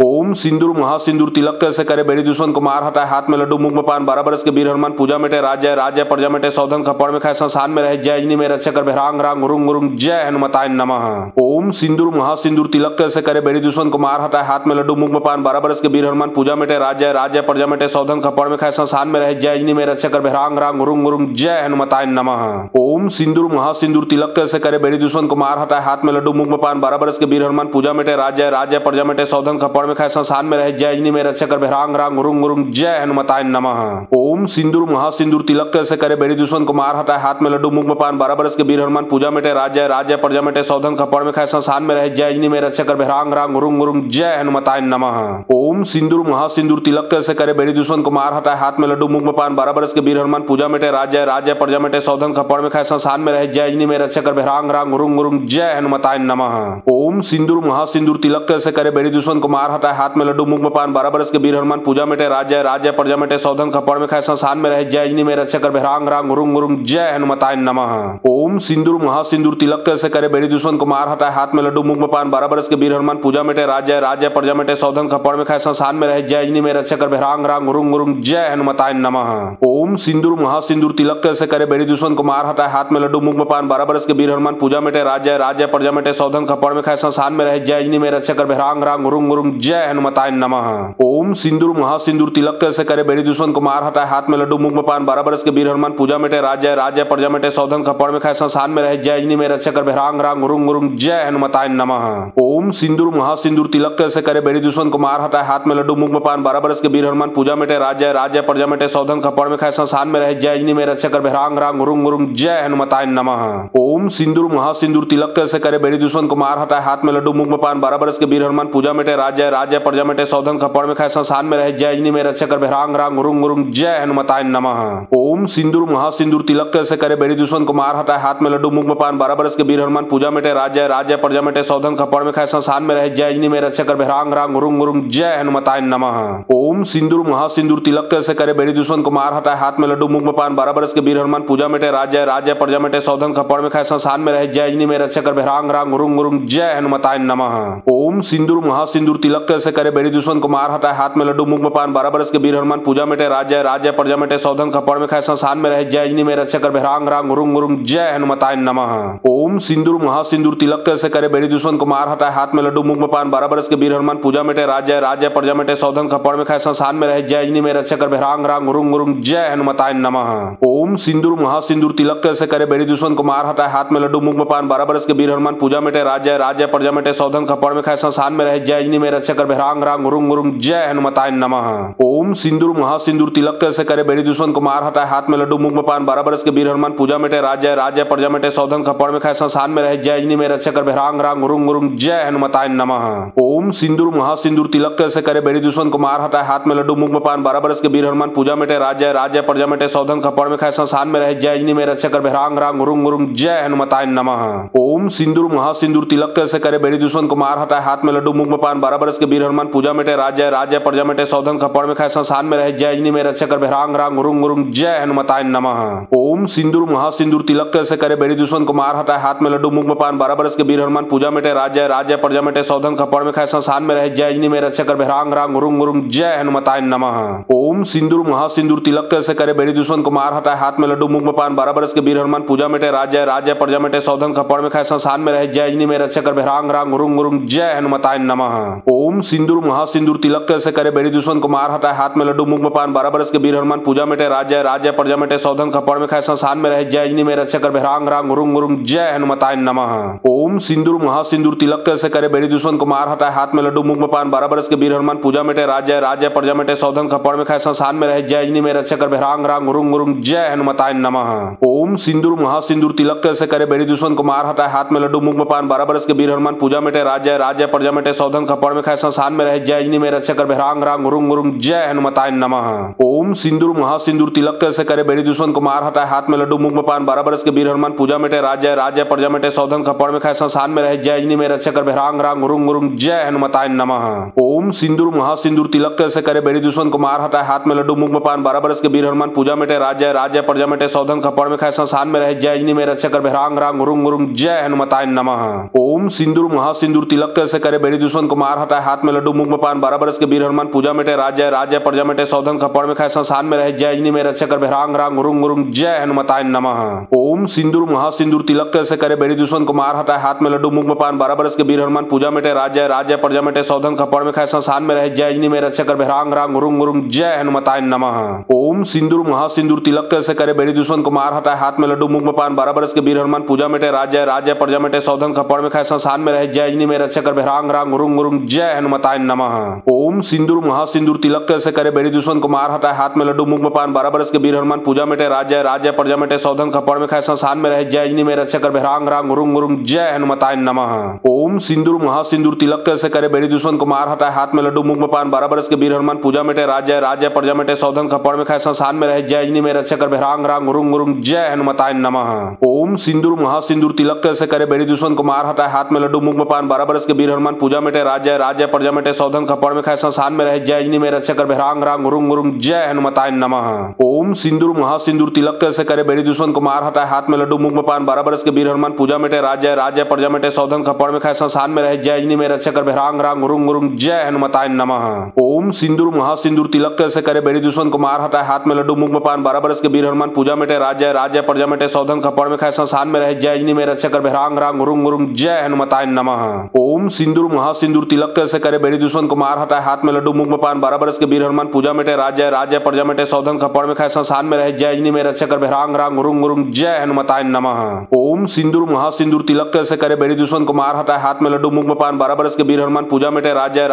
ओम सिंदूर महासिंदूर तिलक तेल से करे बेरी दुश्मन को मार हटाए हाथ में लड्डू मुख में पान 12 बरस के वीर हनुमान पूजा में राज्य राज्य प्रजा में सौधन खपड़ में खाए संसान में रहे जय अजनी में रक्षा कर भैरांग रांग गुरुंग गुरुंग जय हनुमताय नमः। ओम सिंदूर महासिंदूर तिलक तेल से करे बेरी दुश्मन को मार हटाए हाथ में लड्डू मुख में पान 12 बरस के वीर हनुमान पूजा में राज्य राज्य प्रजा में सौधन खपड़ में खाए संसान में रहे जय अजनी में रक्षा कर भैरांग रांग गुरुंग गुरुंग जय हनुमताय नमः। ओम सिंदूर महासिंदूर तिलक तेल से करे बेरी दुश्मन को मार हटाए हाथ में लड्डू मुख में पान 12 बरस के वीर हनुमान पूजा में राज्य राज्य प्रजा में सौधन खपड़ में खाए संसान में रहे जय अजनी में रक्षा कर भैरांग रांग गुरुंग गुरुंग जय हनुमताय नमः। ओम सिंदूर महासिंदूर तिलक तेल से करे बेरी दुश्मन को मार हटाए हाथ में लड्डू मुख में पान 12 बरस के वीर हनुमान पूजा में राज्य राज्य प्रजा में सौधन खपड़ में खाए संसान में रहे जय अजनी में रक्षा कर भैरांग रांग गुरुंग गुरुंग जय हनुमताय नमः। ओम सिंदूर महासिंदूर तिलक तेल से करे बेरी दुश्मन को मार हटाए हाथ में लड्डू मुख में पान 12 बरस के वीर हनुमान पूजा में राज्य राज्य प्रजा में सौधन खपड़ में खाए संसान में रहे जय अजनी में रक्षा कर भैरांग रांग गुरुंग गुरुंग जय हनुमताय नमः। ओम सिंदूर महासिंदूर तिलक तेल से करे बेरी दुश्मन को मार हटाए हाथ में लड्डू मुख में पान 12 बरस के वीर हनुमान पूजा में राज्य राज्य प्रजा में सौधन खपड़ में खाए संसान में रहे जय अजनी में रक्षा कर भैरांग रांग गुरुंग गुरुंग जय हनुमताय नमः। ओम सिंदूर महासिंदूर तिलक तेल से करे बेरी दुश्मन को मार हटाए हाथ में लड्डू मुख में पान 12 बरस के वीर हनुमान पूजा में राज्य राज्य प्रजा में सौधन खपड़ में खाए संसान में रहे जय अजनी में रक्षा कर भैरांग रांग गुरुंग गुरुंग जय हनुमताय नमः। ओम सिंदूर महासिंदूर तिलक तेल से करे बेरी दुश्मन को मार हटाए हाथ में लड्डू मुख में पान 12 बरस के वीर हनुमान पूजा में राज्य राज्य प्रजा में सौधन खपड़ में खाए संसान में रहे जय अजनी में रक्षा कर भैरांग रांग गुरुंग गुरुंग जय हनुमताय नमः। ओम सिंदूर महासिंदूर तिलक तेल से करे बेरी दुश्मन को मार हटाए हाथ में लड्डू मुख में पान 12 बरस के वीर हनुमान पूजा में राज्य राज्य प्रजा में सौधन खपड़ में खाए संसान में रहे जय अजनी में रक्षा कर भैरांग रांग गुरुंग गुरुंग जय हनुमताय नमः। ओम सिंदूर महासिंदूर तिलक तेल से करे बेरी दुश्मन को मार हटाए हाथ में लड्डू मुख में पान 12 बरस के वीर हनुमान पूजा में राज्य राज्य प्रजा में सौधन खपड़ में खाए संसान में रहे जय अजनी में रक्षा कर भैरांग रांग गुरुंग गुरुंग जय हनुमताय नमः। ओम सिंदूर महासिंदूर तिलक तेल से करे बेरी दुश्मन को मार हटाए हाथ में लड्डू मुख में पान 12 बरस के वीर हनुमान पूजा में राज्य राज्य प्रजा में सौधन खपड़ में खाए संसान में रहे जय अजनी में रक्षा कर भैरांग रांग गुरुंग गुरुंग जय हनुमताय नमः। ओम सिंदूर महासिंदूर तिलक तेल से करे बेरी दुश्मन को मार हटाए हाथ में लड्डू मुख में पान 12 बरस के वीर हनुमान पूजा में राज्य राज्य प्रजा में सौधन खपड़ में खाए संसान में रहे जय अजनी में रक्षा कर भैरांग रांग गुरुंग गुरुंग जय हनुमताय नमः। ओम सिंदूर महासिंदूर तिलक तेल से करे बेरी दुश्मन को मार हटाए हाथ में लड्डू मुख में पान 12 बरस के वीर हनुमान पूजा में राज्य राज्य प्रजा में सौधन खपड़ में खाए संसान में रहे जय अजनी में रक्षा कर भैरांग रांग गुरुंग गुरुंग जय हनुमताय नमः। ओम सिंदूर महासिंदूर तिलक तिलक तेल से करे बेरी दुश्मन को मार हटाए हाथ में लड्डू मुंह में पान 12 बरस के वीर हनुमान पूजा मिटे राज्य राज्य प्रजा मिटे सौधन खपड़ में खाए संसार में रहे जय जिनी में रक्षा कर भैरांग रांग रुंग रुंग जय हनुमताय नमः। ओम सिंदूर महासिंदूर तिलक तेल से करे बेरी दुश्मन को मार हटाए हाथ में लड्डू मुंह में पान 12 बरस के वीर हनुमान पूजा मिटे राज्य राज्य प्रजा मिटे सौधन खपड़ में खाए संसार में रहे जय जिनी में रक्षा कर भैरांग रांग रुंग रुंग जय हनुमताय नमः। ओम सिंदूर महासिंदूर तिलक तेल से करे बेरी दुश्मन को मार हटाए हाथ में लड्डू मुंह में पान 12 बरस के वीर हनुमान पूजा मिटे राज्य राज्य प्रजा मिटे सौधन खपड़ में खाए संसार में रहे जय जिनी में रक्षा कर भैरांग रांग रुंग रुंग जय हनुमताय नमः। ओम सिंदूर महासिंदूर तिलक तेल से करे बेरी दुश्मन को मार हटाए हाथ में लड्डू मुंह में पान 12 बरस के वीर हनुमान पूजा मिटे राज्य राज्य प्रजा मिटे सौधन खपड़ में खाए संसार में रहे जय जिनी में रक्षा कर भैरांग रांग रुंग रुंग जय हनुमताय नमः। ओम सिंदूर महासिंदूर तिलक तेल से करे बेरी दुश्मन को मार हटाए हाथ में लड्डू मुंह में पान 12 बरस के वीर हनुमान पूजा मिटे राज्य राज्य प्रजा मिटे सौधन खपड़ में खाए संसार में रहे जय जिनी में रक्षा कर भैरांग रांग रुंग रुंग जय हनुमताय नमः। ओम सिंदूर महासिंदूर तिलक तेल से करे बेरी दुश्मन को मार हटाए हाथ में लड्डू मुंह में पान 12 बरस के वीर हनुमान पूजा मिटे राज्य राज्य प्रजा मिटे सौधन खपड़ में खाए संसार में रहे जय जिनी में रक्षा कर भैरांग रांग रुंग रुंग जय हनुमताय नमः। ओम सिंदूर महासिंदूर तिलक तेल से करे बेरी दुश्मन को मार हटाए हाथ में लड्डू मुंह में पान 12 बरस के वीर हनुमान पूजा मिटे राज्य राज्य प्रजा मिटे सौधन खपड़ में खाए संसार में रहे जय जिनी में रक्षा कर भैरांग रांग रुंग रुंग जय हनुमताय नमः। ओम सिंदूर महासिंदूर तिलक तेल से करे बेरी दुश्मन को मार हटाए हाथ में लड्डू मुंह में पान 12 बरस के वीर हनुमान पूजा मिटे राज्य राज्य प्रजा मिटे सौधन खपड़ में खाए संसार में रहे जय जिनी में रक्षा कर भैरांग रांग रुंग रुंग जय हनुमताय नमः। ओम सिंदूर महासिंदूर तिलक तेल से करे बेरी दुश्मन को मार हटाए हाथ में लड्डू मुंह में पान 12 बरस के वीर हनुमान पूजा मिटे राज्य राज्य प्रजा मिटे सौधन खपड़ में खाए संसार में रहे जय जिनी में रक्षा कर भैरांग रांग रुंग रुंग जय हनुमताय नमः। ओम सिंदूर महासिंदूर तिलक तेल से करे बेरी दुश्मन को मार हटाए हाथ में लड्डू मुंह में पान 12 बरस के वीर हनुमान पूजा मिटे राज्य राज्य प्रजा मिटे सौधन खपड़ में खाए संसार में रहे जय जिनी में रक्षा कर भैरांग रांग रुंग रुंग जय हनुमताय नमः। ओम सिंदूर महासिंदूर तिलक तेल से करे बेरी दुश्मन को मार हटाए हाथ में लड्डू मुंह में पान 12 बरस के वीर हनुमान पूजा मिटे राज्य राज्य प्रजा मिटे सौधन खपड़ में खाए संसार में रहे जय जिनी में रक्षा कर भैरांग रांग रुंग रुंग जय हनुमताय नमः। ओम सिंदूर महासिंदूर तिलक तेल से करे बेरी दुश्मन को मार हटाए हाथ में लड्डू मुंह में पान 12 बरस के वीर हनुमान पूजा मिटे राज्य राज्य प्रजा मिटे सौधन खपड़ में खाए संसार में रहे जय जिनी में रक्षा कर भैरांग रांग रुंग रुंग जय हनुमताय नमः। ओम सिंदूर महासिंदूर तिलक तेल से करे बेरी दुश्मन को मार हटाए हाथ में लड्डू मुंह में पान 12 बरस के वीर हनुमान पूजा मिटे राज्य राज्य प्रजा मिटे सौधन खपड़ में खाए संसार में रहे जय जिनी में रक्षा कर भैरांग रांग रुंग रुंग जय हनुमताय नमः। ओम सिंदूर महासिंदूर तिलक तेल से करे बेरी दुश्मन को मार हटाए हाथ में लड्डू मुंह में पान 12 बरस के वीर हनुमान पूजा मिटे राज्य राज्य प्रजा मिटे सौधन खपड़ में खाए संसार में रहे जय जिनी में रक्षा कर भैरांग रांग रुंग रुंग जय हनुमताय नमः। ओम सिंदूर महासिंदूर तिलक तेल से करे बेरी दुश्मन को मार हटाए हाथ में लड्डू मुंह में पान 12 बरस के वीर हनुमान पूजा मिटे राज्य राज्य प्रजा मिटे सौधन खपड़ में खाए संसार में रहे जय जिनी में रक्षा कर भैरांग रांग रुंग रुंग जय हनुमताय नमः। ओम सिंदूर महासिंदूर तिलक तेल से करे बेरी दुश्मन को मार हटाए हाथ में लड्डू मुंह में पान 12 बरस के वीर हनुमान पूजा मिटे राज्य राज्य प्रजा मिटे सौधन खपड़ में खाए संसार में रहे जय जिनी में रक्षा कर भैरांग रांग रुंग रुंग जय हनुमताय नमः। ओम सिंदूर महासिंदूर तिलक तेल से करे बेरी दुश्मन को मार हटाए हाथ में लड्डू मुंह में पान 12 बरस के वीर हनुमान पूजा मिटे राज्य राज्य प्रजा मिटे सौधन खपड़ में खाए संसार में रहे जय जिनी में रक्षा कर भैरांग रांग रुंग रुंग जय हनुमताय नमः। ओम सिंदूर महासिंदूर तिलक तेल से करे बेरी दुश्मन को मार हटाए हाथ में लड्डू मुंह में पान 12 बरस के वीर हनुमान पूजा मिटे राज्य राज्य प्रजा मिटे सौधन खपड़ में खाए संसार में रहे जय जिनी में रक्षा कर भैरांग रांग रुंग रुंग जय हनुमताय नमः। ओम सिंदूर महासिंदूर तिलक तेल से करे बेरी दुश्मन को मार हटाए हाथ में लड्डू मुंह में पान 12 बरस के वीर हनुमान पूजा मिटे राज्य राज्य प्रजा मिटे सौधन खपड़ में खाए संसार में रहे जय जिनी में रक्षा कर भैरांग रांग रुंग रुंग जय हनुमताय नमः। ओम सिंदूर महासिंदूर तिलक तेल से करे बेरी दुश्मन को मार हटाए हाथ में लड्डू मुंह में पान 12 बरस के वीर हनुमान पूजा मिटे राज्य राज्य प्रजा मिटे सौधन खपड़ में खाए संसार में रहे जय जिनी में रक्षा कर भैरांग रांग रुंग रुंग जय हनुमताय नमः। ओम सिंदूर महासिंदूर तिलक तेल से करे बेरी दुश्मन को मार हटाए हाथ में लड्डू मुंह में पान 12 बरस के वीर हनुमान पूजा मिटे राज्य राज्य प्रजा मिटे सौधन खपड़ में खाए संसार में रहे जय जिनी में रक्षा कर भैरांग रांग रुंग रुंग जय हनुमताय नमः। ओम सिंदूर महासिंदूर तिलक तेल से करे बेरी दुश्मन को मार हटाए हाथ में लड्डू मुंह में पान 12 बरस के वीर हनुमान पूजा मिटे राज्य राज्य प्रजा मिटे सौधन खपड़ में खाए संसार में रहे जय जिनी में रक्षा कर भैरांग रांग रुंग रुंग जय हनुमताय नमः। ओम सिंदूर महासिंदूर तिलक तेल से करे बेरी दुश्मन को मार हटाए हाथ में लड्डू मुंह में पान 12 बरस के वीर हनुमान पूजा मिटे राज्य राज्य प्रजा मिटे सौधन खपड़ में खाए संसार में रहे जय जिनी में रक्षा कर भैरांग रांग रुंग रुंग जय हनुमताय नमः। ओम सिंदूर महासिंदूर तिलक तेल से करे बेरी दुश्मन को मार हटाए हाथ में लड्डू मुंह में पान 12 बरस के वीर हनुमान पूजा मिटे राज्य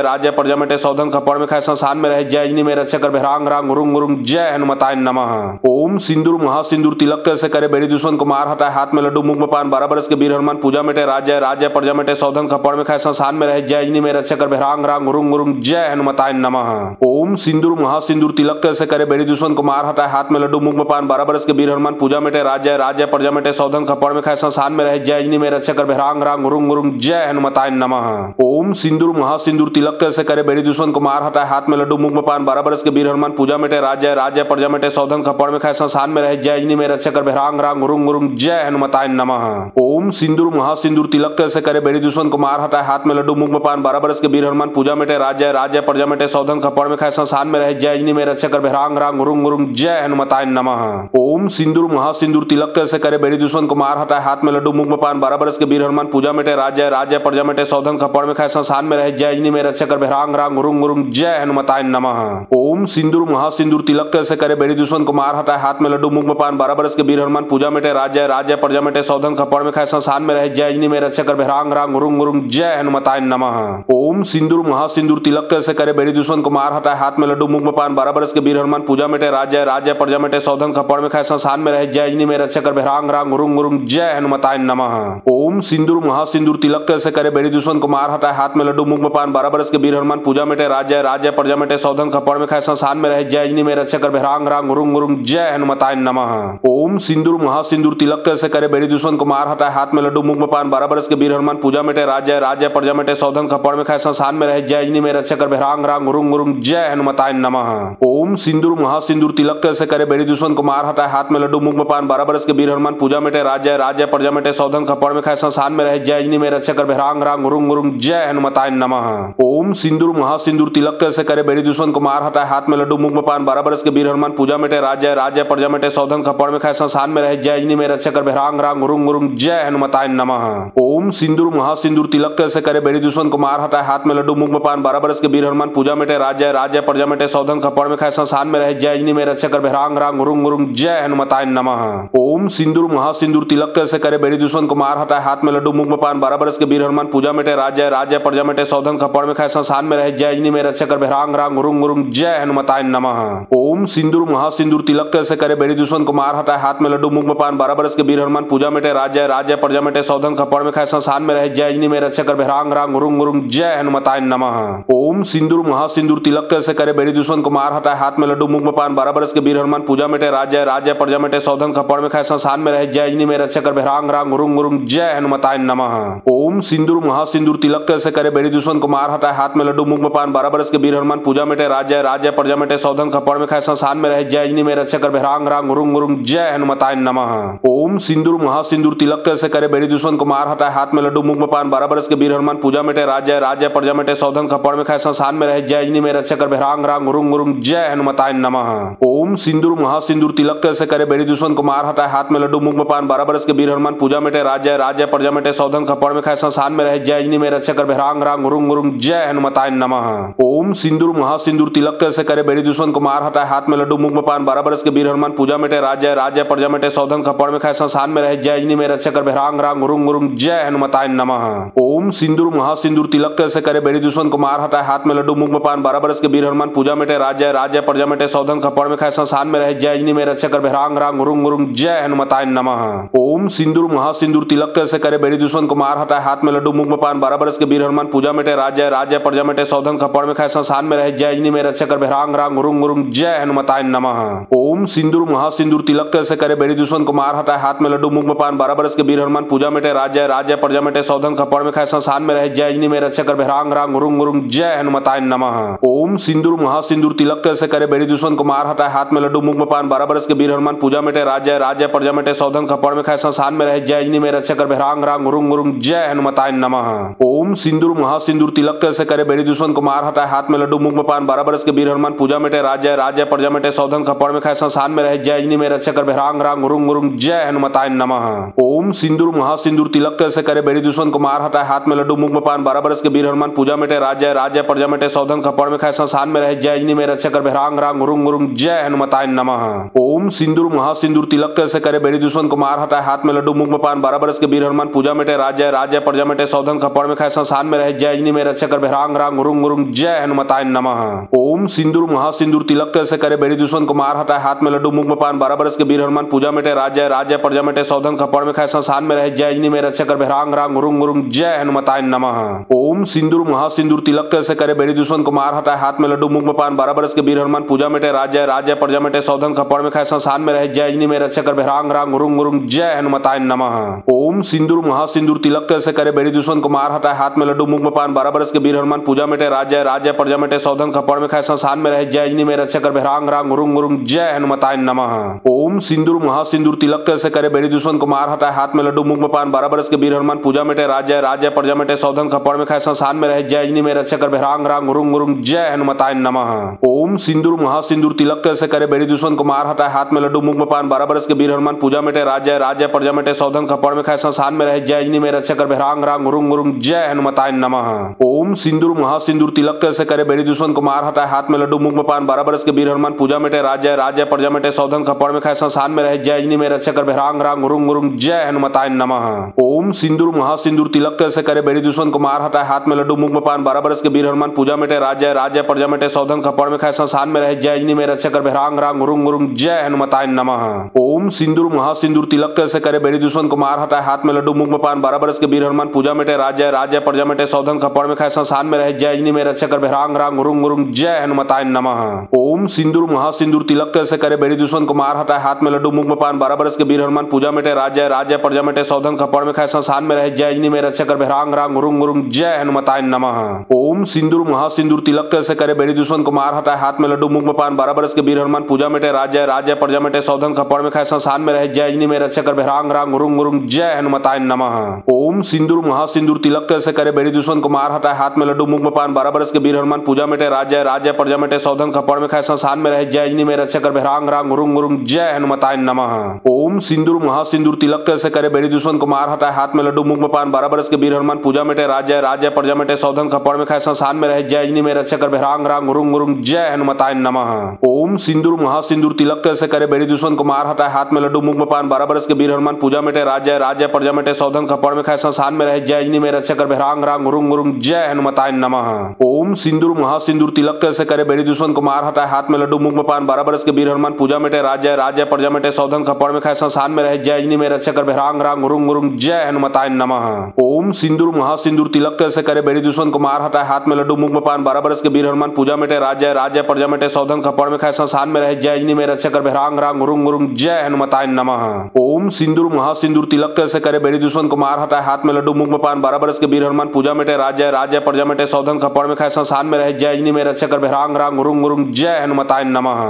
राज्य प्रजा मिटे सौधन खपड़ में खाए संसार में रहे जय जिनी में रक्षा कर भैरांग रांग रुंग रुंग जय हनुमताय नमः। ओम सिंदूर महासिंदूर तिलक तेल से करे बेरी दुश्मन को मार हटाए हाथ में लड्डू मुंह में पान 12 बरस के वीर हनुमान पूजा मिटे राज्य राज्य प्रजा मिटे सौधन खपड़ में खाए संसार में रहे जय जिनी में रक्षा कर भैरांग रांग रुंग रुंग जय हनुमताय नमः। ओम सिंदूर महासिंदूर तिलक तेल से करे बेरी दुश्मन को मार हटाए हाथ में लड्डू मुंह में पान 12 बरस के वीर हनुमान पूजा मिटे राज्य राज्य प्रजा मिटे सौधन खपड़ में खाए संसार में रहे जय जिनी में रक्षा कर भैरांग रांग रुंग रुंग जय हनुमताय नमः। ओम सिंदूर महासिंदूर तिलक तेल से करे बेरी दुश्मन को मार हटाए हाथ में लड्डू मुंह में पान 12 बरस के वीर वीर हनुमान पूजा में राज्य राज्य प्रजा में सौधन खपड़ में खाए संसान में रहे जय अजनी में रक्षा कर भैरांग रांग गुरुंग गुरुंग जय हनुमताय नमः। ओम सिंदूर महासिंदूर तिलक तल से करे बेड़ी दुश्मन को मार हटाए हाथ में लड्डू मुंह में पान 12 बरस के वीर हनुमान पूजा में राज्य राज्य प्रजा में सौधन खपड़ में खाए संसान में रहे जय अजनी में रक्षा कर भैरांग रांग गुरुंग गुरुंग जय हनुमताय नमः। ओम सिंदूर महासिंदूर तिलक तल से करे बेड़ी दुश्मन को मार हटाए हाथ में लड्डू मुंह में पान 12 बरस के वीर हनुमान पूजा में राज्य राज्य प्रजा में सौधन खपड़ में खाए संसान में रहे जय अजनी में रक्षा कर भैरांग रांग गुरुंग गुरुंग जय हनुमताय नमः। ओम सिंदूर महासिंदूर तिलक तल से करे बेड़ी दुश्मन को मार हटाए हाथ में लड्डू मुंह में पान 12 बरस के वीर हनुमान पूजा में राज्य राज्य प्रजा में सौधन खपड़ में खाए संसान में रहे जय अजनी में रक्षा कर भैरांग रांग गुरुंग गुरुंग जय हनुमताय नमः। ओम सिंदूर महासिंदूर तिलक तल से करे बेड़ी दुश्मन को मार हटाए हाथ में लड्डू मुंह में पान 12 बरस के वीर हनुमान पूजा में राज्य राज्य प्रजा में सौधन खपड़ में खाए संसान में रहे जय अजनी में रक्षा कर भैरांग रांग गुरुंग गुरुंग जय हनुमताय नमः। ओम सिंदूर महासिंदूर तिलक तल से करे बेड़ी दुश्मन को मार हटाए हाथ में लड्डू मुंह में पान 12 बरस के वीर हनुमान पूजा में राज्य राज्य प्रजा में सौधन खपड़ में खाए संसान में रहे जय अजनी में रक्षा कर भैरांग रांग गुरुंग गुरुंग जय हनुमताय नमः। ओम सिंदूर महासिंदूर तिलक तल से करे बेड़ी दुश्मन को मार हटाए हाथ में लड्डू मुंह में पान 12 बरस के वीर हनुमान पूजा में राज्य राज्य प्रजा में सौधन खपड़ में खाए संसान में रहे जय अजनी में रक्षा कर भैरांग रांग गुरुंग गुरुंग जय हनुमताय नमः। ओम सिंदूर महासिंदूर तिलक तल से करे बेड़ी दुश्मन को मार हटाए हाथ में लड्डू मुंह में पान 12 बरस के वीर हनुमान पूजा में राज्य राज्य प्रजा में सौधन खपड़ में खाए संसान में रहे जय अजनी में रक्षा कर भैरांग रांग गुरुंग गुरुंग जय हनुमताय नमः। ओम सिंदूर महासिंदूर तिलक तल से करे बेड़ी दुश्मन को मार हटाए हाथ में लड्डू मुंह में पान 12 बरस के वीर हनुमान पूजा में राज्य राज्य प्रजा में सौधन खपड़ में खाए संसान में रहे जय अजनी में रक्षा कर भैरांग रांग गुरुंग गुरुंग जय हनुमताय नमः। ओम सिंदूर महासिंदूर तिलक तल से करे बेड़ी दुश्मन को मार हटाए हाथ में लड्डू मुंह में पान 12 बरस के वीर हनुमान पूजा में राज्य राज्य प्रजा में सौधन खपड़ में खाए संसान में रहे जय अजनी में रक्षा कर भैरांग रांग गुरुंग गुरुंग जय हनुमताय नमः। ओम सिंदूर महासिंदूर तिलक तल से करे बेड़ी दुश्मन को मार हटाए हाथ में लड्डू मुंह में पान 12 बरस के वीर हनुमान पूजा में राज्य राज्य प्रजा में सौधन खपड़ में खाए संसान में रहे जय अजनी में रक्षा कर भैरांग रांग गुरुंग गुरुंग जय हनुमताय नमः। ओम सिंदूर महासिंदूर तिलक तल से करे बेड़ी दुश्मन को मार हटाए हाथ में लड्डू मुंह में पान 12 बरस के वीर हनुमान पूजा में राज्य राज्य प्रजा में सौधन खपड़ में खाए संसान में रहे जय अजनी में रक्षा कर भैरांग रांग गुरुंग गुरुंग जय हनुमताय नमः। ओम सिंदूर महासिंदूर तिलक तल से करे बेड़ी दुश्मन को मार हटाए हाथ में लड्डू मुंह में पान 12 बरस के वीर हनुमान पूजा में राज्य राज्य प्रजा में सौधन खपड़ में खाए संसान में रहे जय अजनी में रक्षा कर भैरांग रांग गुरुंग गुरुंग जय हनुमताय नमः। ओम सिंदूर महासिंदूर तिलक तल से करे बेड़ी दुश्मन को मार हटाए हाथ में लड्डू मुंह में पान 12 बरस के वीर हनुमान पूजा में राज्य राज्य प्रजा में सौधन खपड़ में खाए संसान में रहे जय अजनी में रक्षा कर भैरांग रांग गुरुंग गुरुंग जय हनुमताय नमः। ओम सिंदूर महासिंदूर तिलक तल से करे बेड़ी दुश्मन को मार हटाए हाथ में लड्डू मुंह में पान 12 बरस के वीर हनुमान पूजा में राज्य राज्य प्रजा में सौधन खपड़ में खाए संसान में रहे जय अजनी में रक्षा कर भैरांग रांग गुरुंग गुरुंग जय हनुमताय नमः। ओम सिंदूर महासिंदूर तिलक तल से करे बेड़ी दुश्मन को मार हटाए हाथ में लड्डू मुंह में पान 12 बरस के वीर हनुमान पूजा में राज्य राज्य प्रजा में सौधन खपड़ में खाए संसान में रहे जय अजनी में रक्षा कर भैरांग रांग गुरुंग गुरुंग जय हनुमताय नमः। ओम सिंदूर महासिंदूर तिलक तल से करे बेड़ी दुश्मन को मार हटाए हाथ में लड्डू मुंह में पान 12 बरस के वीर हनुमान पूजा में राज्य राज्य प्रजा में सौधन खपड़ में खाए संसान में रहे जय अजनी में रक्षा कर भैरांग रांग गुरुंग गुरुंग जय हनुमताय नमः। ओम सिंदूर महासिंदूर तिलक तल से करे बेड़ी दुश्मन को मार हटाए हाथ में लड्डू मुंह में पान 12 बरस के वीर हनुमान पूजा में राज्य राज्य प्रजा में सौधन खपड़ में खाए संसान में रहे जय अजनी में रक्षा कर भैरांग रांग गुरुंग गुरुंग जय हनुमताय नमः। ओम सिंदूर महासिंदूर तिलक तल से करे बेड़ी दुश्मन को मार हटाए हाथ में लड्डू मुंह में पान 12 बरस के वीर हनुमान पूजा में राज्य राज्य प्रजा में सौधन खपड़ में खाए संसान में रहे जय अजनी में रक्षा कर भैरांग रांग गुरुंग गुरुंग जय हनुमताय नमः। ओम सिंदूर महासिंदूर तिलक तल से करे बेड़ी दुश्मन को मार हटाए हाथ में लड्डू मुंह में पान 12 बरस के वीर हनुमान पूजा में राज्य राज्य प्रजा में सौधन खपड़ में खाए संसान में रहे जय अजनी में रक्षा कर भैरांग रांग गुरुंग गुरुंग जय हनुमताय नमः। ओम सिंदूर महासिंदूर तिलक तल से करे बेड़ी दुश्मन को मार हटाए हाथ में लड्डू मुंह में पान 12 बरस के वीर हनुमान पूजा में राज्य राज्य प्रजा में सौधन खपड़ में खाए संसान में रहे जय अजनी में रक्षा कर भैरांग रांग गुरुंग गुरुंग जय हनुमताय नमः। ओम सिंदूर महासिंदूर तिलक तल से करे बेड़ी दुश्मन को मार हटाए हाथ में लड्डू मुंह में पान 12 बरस के वीर हनुमान पूजा में राज्य राज्य प्रजा में सौधन खपड़ में खाए संसान में रहे जय अजनी में रक्षा कर भैरांग रांग गुरुंग गुरुंग जय हनुमताय नमः। ओम सिंदूर महासिंदूर तिलक तल से करे बेड़ी दुश्मन को मार हटाए हाथ में लड्डू मुंह में पान 12 बरस के वीर हनुमान पूजा में राज्य राज्य प्रजा में सौधन खपड़ में खाए संसान में रहे जय अजनी में रक्षा कर भैरांग रांग गुरुंग गुरुंग जय हनुमताय नमः। ओम सिंदूर महासिंदूर तिलक तल से करे बेड़ी दुश्मन को मार हटाए हाथ में लड्डू मुंह में पान 12 बरस के वीर हनुमान पूजा में राज्य राज्य प्रजा में सौधन खपड़ में खाए संसान में रहे जय अजनी में रक्षा कर भैरांग रांग गुरुंग गुरुंग जय हनुमताय नमः। ओम सिंदूर महासिंदूर तिलक तल से करे बेड़ी दुश्मन को मार हटाए हाथ में लड्डू मुंह में पान 12 बरस के वीर हनुमान पूजा में राज्य राज्य प्रजा में सौधन खपड़ में खाए संसान में रहे जय अजनी में रक्षा कर भैरांग रांग गुरुंग गुरुंग जय हनुमताय नमः। ओम सिंदूर महासिंदूर तिलक तल से करे बेड़ी दुश्मन को मार हटाए हाथ में लड्डू मुंह में पान 12 बरस के वीर हनुमान पूजा में राज्य राज्य प्रजा में सौधन खपड़ में खाए संसान में रहे जय अजनी में रक्षा कर भैरांग रांग गुरुंग गुरुंग जय हनुमताय नमः। ओम सिंदूर महासिंदूर तिलक तल से करे बेड़ी दुश्मन को मार हटाए हाथ में लड्डू मुंह में पान 12 बरस के वीर हनुमान पूजा में राज्य राज्य प्रजा में सौधन खपड़ में खाए संसान में रहे जय अजनी में रक्षा कर भैरांग रांग गुरुंग गुरुंग जय हनुमताय नमः। ओम सिंदूर महासिंदूर तिलक तिल से करे बेरी दुश्मन को मार हटाए हाथ में लड्डू मुंह में पान 12 बरस के वीर हनुमान पूजा मिटे राज्य राज्य प्रजा मिटे सौधन खपड़ में खाए संसान में रहे जय अजनी में रक्षा कर भैरांग रांग गुरुंग गुरुंग जय हनुमताय नमः। ओम सिंदूर महासिंदूर तिलक तिल से करे बेरी दुश्मन को मार हटाए हाथ में लड्डू मुंह में पान 12 बरस के वीर हनुमान पूजा मिटे राज्य राज्य प्रजा मिटे सौधन खपड़ में खाए संसान में रहे जय अजनी में रक्षा कर भैरांग रांग गुरुंग गुरुंग जय हनुमताय नमः। ओम सिंदूर महासिंदूर तिलक तिल से करे बेरी दुश्मन को मार हटाए हाथ में लड्डू मुंह में पान 12 बरस के वीर हनुमान पूजा मिटे राज्य राज्य प्रजा मिटे सौधन खपड़ में खाए संसान में रहे जय अजनी में रक्षा कर भैरांग रांग गुरुंग गुरुंग जय हनुमताय नमः। ओम सिंदूर महासिंदूर तिलक तिल से करे बेरी दुश्मन को मार हटाए हाथ में लड्डू मुंह में पान 12 बरस के वीर हनुमान पूजा मिटे राज्य राज्य प्रजा मिटे सौधन खपड़ में खाए संसान में रहे जय अजनी में रक्षा कर भैरांग रांग गुरुंग गुरुंग जय हनुमताय नमः। ओम सिंदूर महासिंदूर तिलक तिल से करे बेरी दुश्मन को मार हटाए हाथ में लड्डू मुंह में पान 12 बरस के वीर हनुमान पूजा मिटे राज्य राज्य प्रजा मिटे सौधन खपड़ में खाए संसान में रहे जय अजनी में रक्षा कर भैरांग रांग गुरुंग गुरुंग जय हनुमताय नमः। ओम सिंदूर महासिंदूर तिलक तिल से करे बेरी दुश्मन को मार हटाए हाथ में लड्डू मुंह में पान 12 बरस के वीर हनुमान पूजा मिटे राज्य राज्य प्रजा मिटे सौधन खपड़ में खाए संसान में रहे जय अजनी में रक्षा कर भैरांग रांग गुरुंग गुरुंग जय हनुमताय नमः। ओम सिंदूर महासिंदूर तिलक तिल से करे बेरी दुश्मन को मार हटाए हाथ में लड्डू मुंह में पान 12 बरस के वीर हनुमान पूजा मिटे राज्य राज्य प्रजा मिटे सौधन खपड़ में खाए संसान में रहे जय अजनी में रक्षा कर भैरांग रांग गुरुंग गुरुंग जय हनुमताय नमः। ओम सिंदूर महासिंदूर तिलक तिल से करे बेरी दुश्मन को मार हटाए हाथ में लड्डू मुंह में पान 12 बरस के वीर हनुमान पूजा मिटे राज्य राज्य प्रजा मिटे सौधन खपड़ में खाए संसान में रहे जय अजनी में रक्षा कर भैरांग रांग गुरुंग गुरुंग जय हनुमताय नमः। ओम सिंदूर महासिंदूर तिलक तिल से करे बेरी दुश्मन को मार हटाए हाथ में लड्डू मुंह में पान 12 बरस के वीर हनुमान पूजा मिटे राज्य राज्य प्रजा मिटे सौधन खपड़ में खाए संसान में रहे जय अजनी में रक्षा कर भैरांग रांग गुरुंग गुरुंग जय हनुमताय नमः। ओम सिंदूर महासिंदूर तिलक तिल से करे बेरी दुश्मन को मार हटाए हाथ में लड्डू मुंह में पान 12 बरस के वीर हनुमान पूजा मिटे राज्य राज्य प्रजा मिटे सौधन खपड़ में खाए संसान में रहे जय अजनी में रक्षा कर भैरांग रांग गुरुंग गुरुंग जय हनुमताय नमः। ओम सिंदूर महासिंदूर तिलक तिल से करे बेरी दुश्मन को मार हटाए हाथ में लड्डू मुंह में पान 12 बरस के वीर हनुमान पूजा मिटे राज्य राज्य प्रजा मिटे सौधन खपड़ में खाए संसान में रहे जय अजनी में रक्षा कर भैरांग रांग गुरुंग गुरुंग जय हनुमताय नमः। ओम सिंदूर महासिंदूर तिलक तिल से करे बेरी दुश्मन को मार हटाए हाथ में लड्डू मुंह में पान 12 बरस के वीर हनुमान पूजा मिटे राज्य राज्य प्रजा मिटे सौधन खपड़ में खाए संसान में रहे जय अजनी में रक्षा कर भैरांग रांग गुरुंग गुरुंग जय हनुमताय नमः। ओम सिंदूर महासिंदूर तिलक तिल से करे बेरी दुश्मन को मार हटाए हाथ में लड्डू मुंह में पान 12 बरस के वीर हनुमान पूजा मिटे राज्य राज्य प्रजा मिटे सौधन खपड़ में खाए संसान में रहे जय अजनी में रक्षा कर भैरांग रांग गुरुंग गुरुंग जय हनुमताय नमः।